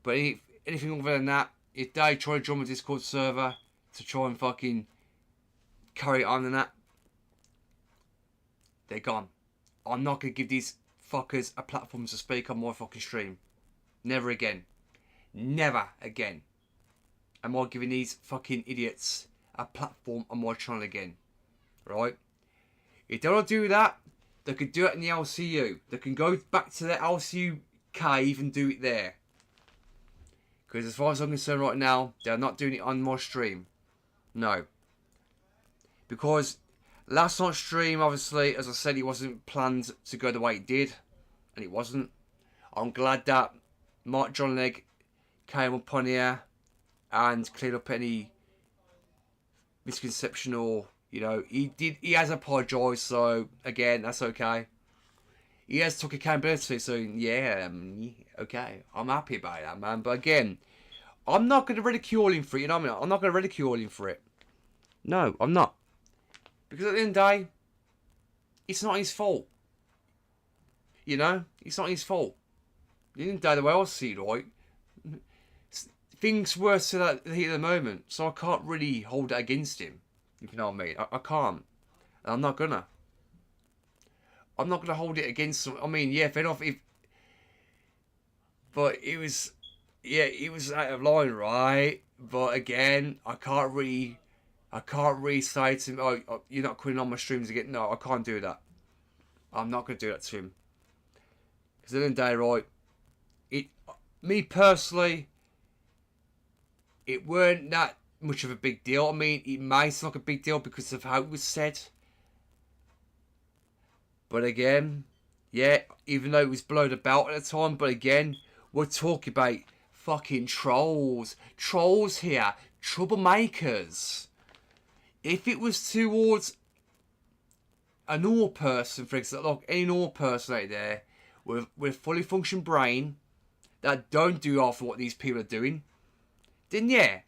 But anything other than that, if they try to join my Discord server to try and fucking carry it on and that, they're gone. I'm not going to give these fuckers a platform to speak on my fucking stream. Never again. Never again. Am I giving these fucking idiots a platform on my channel again? Right? If they don't do that, they could do it in the LCU. They can go back to the LCU cave and do it there. Because as far as I'm concerned right now, they're not doing it on my stream. No. Because last night's stream, obviously, as I said, it wasn't planned to go the way it did. And it wasn't. I'm glad that Mark John Legg came up on here and cleared up any misconception or, you know, he has apologised, so again, that's okay. He has took accountability, so yeah, okay, I'm happy about that, man. But again, I'm not going to ridicule him for it, you know what I mean? I'm not going to ridicule him for it. No, I'm not. Because at the end of the day, it's not his fault. You know? It's not his fault. At the end of the day, the way I see it, right? Things were still at the heat of the moment, so I can't really hold it against him. If you know what I mean. I can't. And I'm not gonna. I'm not gonna hold it against him. I mean, yeah, fair enough. But it was, yeah, it was out of line, right? But again, I can't really say to him, oh, you're not coming on my streams again. No, I can't do that. I'm not gonna do that to him. Because at the end of the day, right, me personally, it weren't that much of a big deal. I mean, it might seem like a big deal because of how it was said. But again, yeah, even though it was blown about at the time, but again, we're talking about fucking trolls. Trolls here. Troublemakers. If it was towards a normal person, for example, like any normal person out there with a fully functioning brain that don't do half of what these people are doing, then yeah,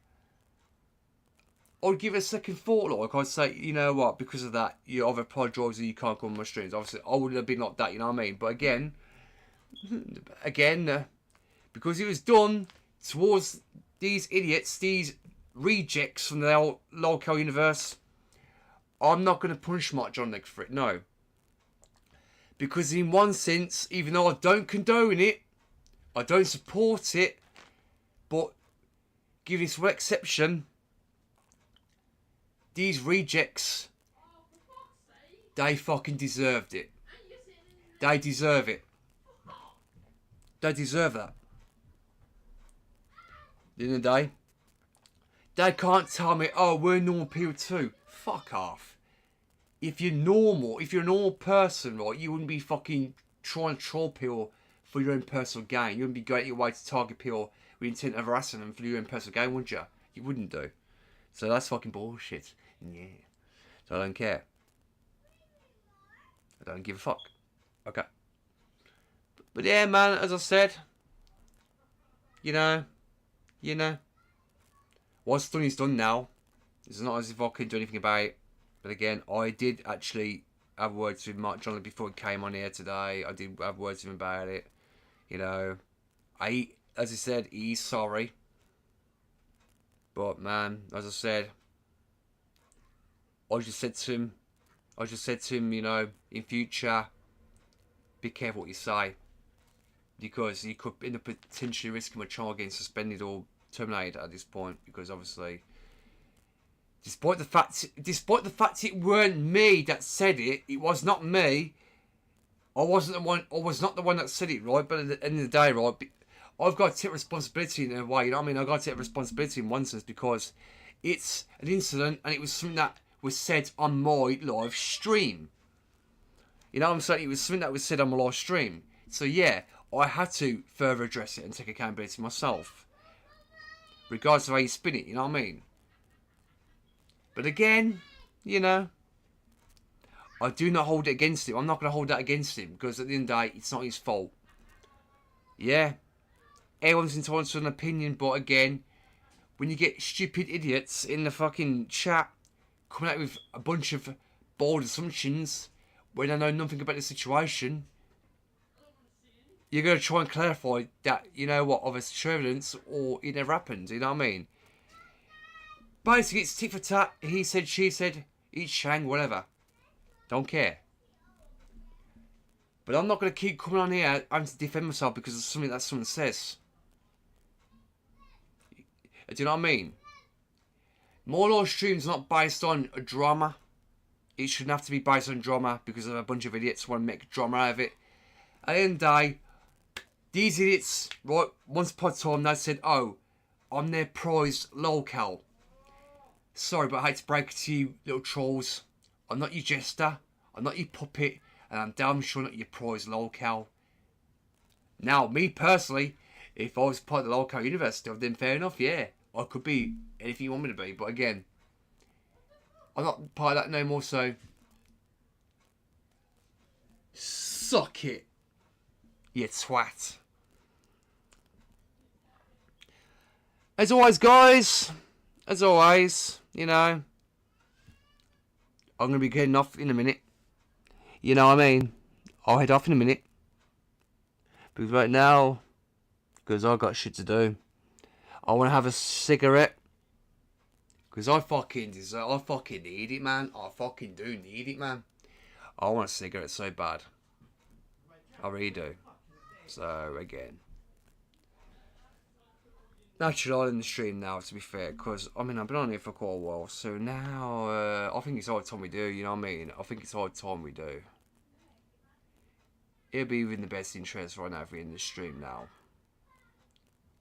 I'd give it a second thought. Like, I'd say, you know what, because of that, you either apologise or you can't come on my streams. Obviously, I wouldn't have been like that, you know what I mean? But again, because it was done towards these idiots, these rejects from the local universe, I'm not going to punish Mark John Legg for it, no. Because in one sense, even though I don't condone it, I don't support it, but give this one exception, these rejects, they fucking deserved it. They deserve it. They deserve that. At the end of the day, they can't tell me, oh, we're normal people too. Fuck off. If you're normal, if you're a normal person, right, you wouldn't be fucking trying to troll people for your own personal gain. You wouldn't be going out your way to target people with intent of harassing them for your own personal gain, would you? You wouldn't do. So that's fucking bullshit. Yeah. So I don't care. I don't give a fuck. Okay. But yeah, man, as I said, you know, what's done is done now. It's not as if I could do anything about it. But again, I did actually have words with Mark John before he came on here today. I did have words with him about it. You know, as I said, he's sorry. But man, as I said, I just said to him, you know, in future, be careful what you say. Because you could end up potentially risking a child getting suspended or terminated at this point. Because obviously, despite the fact it weren't me that said it, it was not me. I was not the one that said it, right? But at the end of the day, right, I've got to take responsibility in a way, you know what I mean? I've got to take responsibility in one sense because it's an incident and it was something that was said on my live stream. You know what I'm saying? It was something that was said on my live stream. So yeah, I had to further address it and take accountability myself. Regardless of how you spin it, you know what I mean? But again, you know, I do not hold it against him. I'm not going to hold that against him because at the end of the day, it's not his fault. Yeah, everyone's entitled to an opinion, but again, when you get stupid idiots in the fucking chat coming out with a bunch of bold assumptions when they know nothing about the situation, you're going to try and clarify that, you know what, of it's true evidence or it never happened, you know what I mean? Basically, it's tit for tat, he said, she said, each shang, whatever. Don't care. But I'm not going to keep coming on here and to defend myself because of something that someone says. Do you know what I mean? My live stream's not based on a drama. It shouldn't have to be based on drama because of a bunch of idiots want to make drama out of it. At the end of the day, these idiots, right, once upon a time they said, oh, I'm their prized lolcow. Sorry, but I hate to break it to you, little trolls. I'm not your jester. I'm not your puppet. And I'm damn sure not your prized lolcow. Now, me personally, if I was part of the lolcow universe still, then fair enough, yeah. I could be anything you want me to be. But again, I'm not part of that no more, so... Suck it, you twat. As always, guys, as always, you know, I'm going to be getting off in a minute. You know what I mean? I'll head off in a minute. Because right now, because I've got shit to do, I want to have a cigarette. Because I fucking need it, man. I fucking do need it, man. I want a cigarette so bad. I really do. So, again. Naturally, I'll end the stream now, to be fair. Because, I mean, I've been on here for quite a while. So now, I think it's high time we do, you know what I mean? I think it's high time we do. It'll be within the best interest right now if we end the stream now.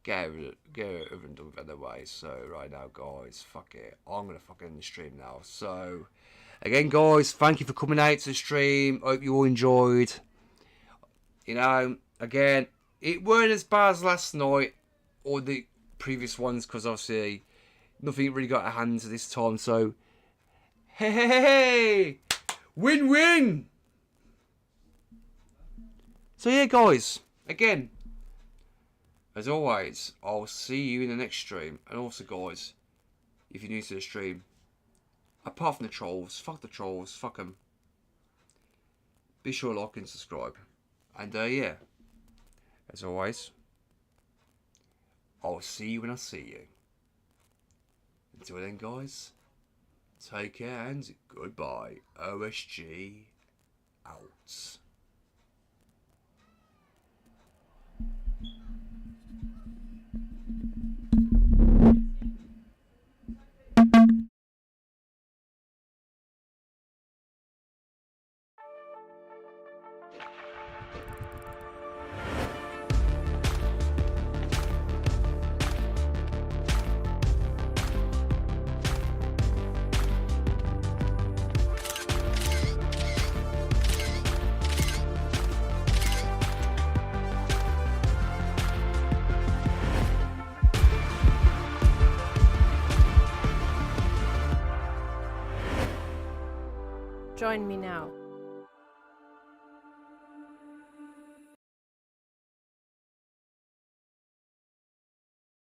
Get it over and done with anyway. So, right now, guys, fuck it. I'm going to fucking end the stream now. So... Again, guys, thank you for coming out to the stream. Hope you all enjoyed. You know, again, it weren't as bad as last night or the previous ones because obviously nothing really got a hand this time. So, hey, win-win. So yeah, guys, again, as always, I'll see you in the next stream. And also, guys, if you're new to the stream, apart from the trolls, fuck them. Be sure to like and subscribe. And yeah, as always, I'll see you when I see you. Until then, guys, take care and goodbye. OSG out. Join me now.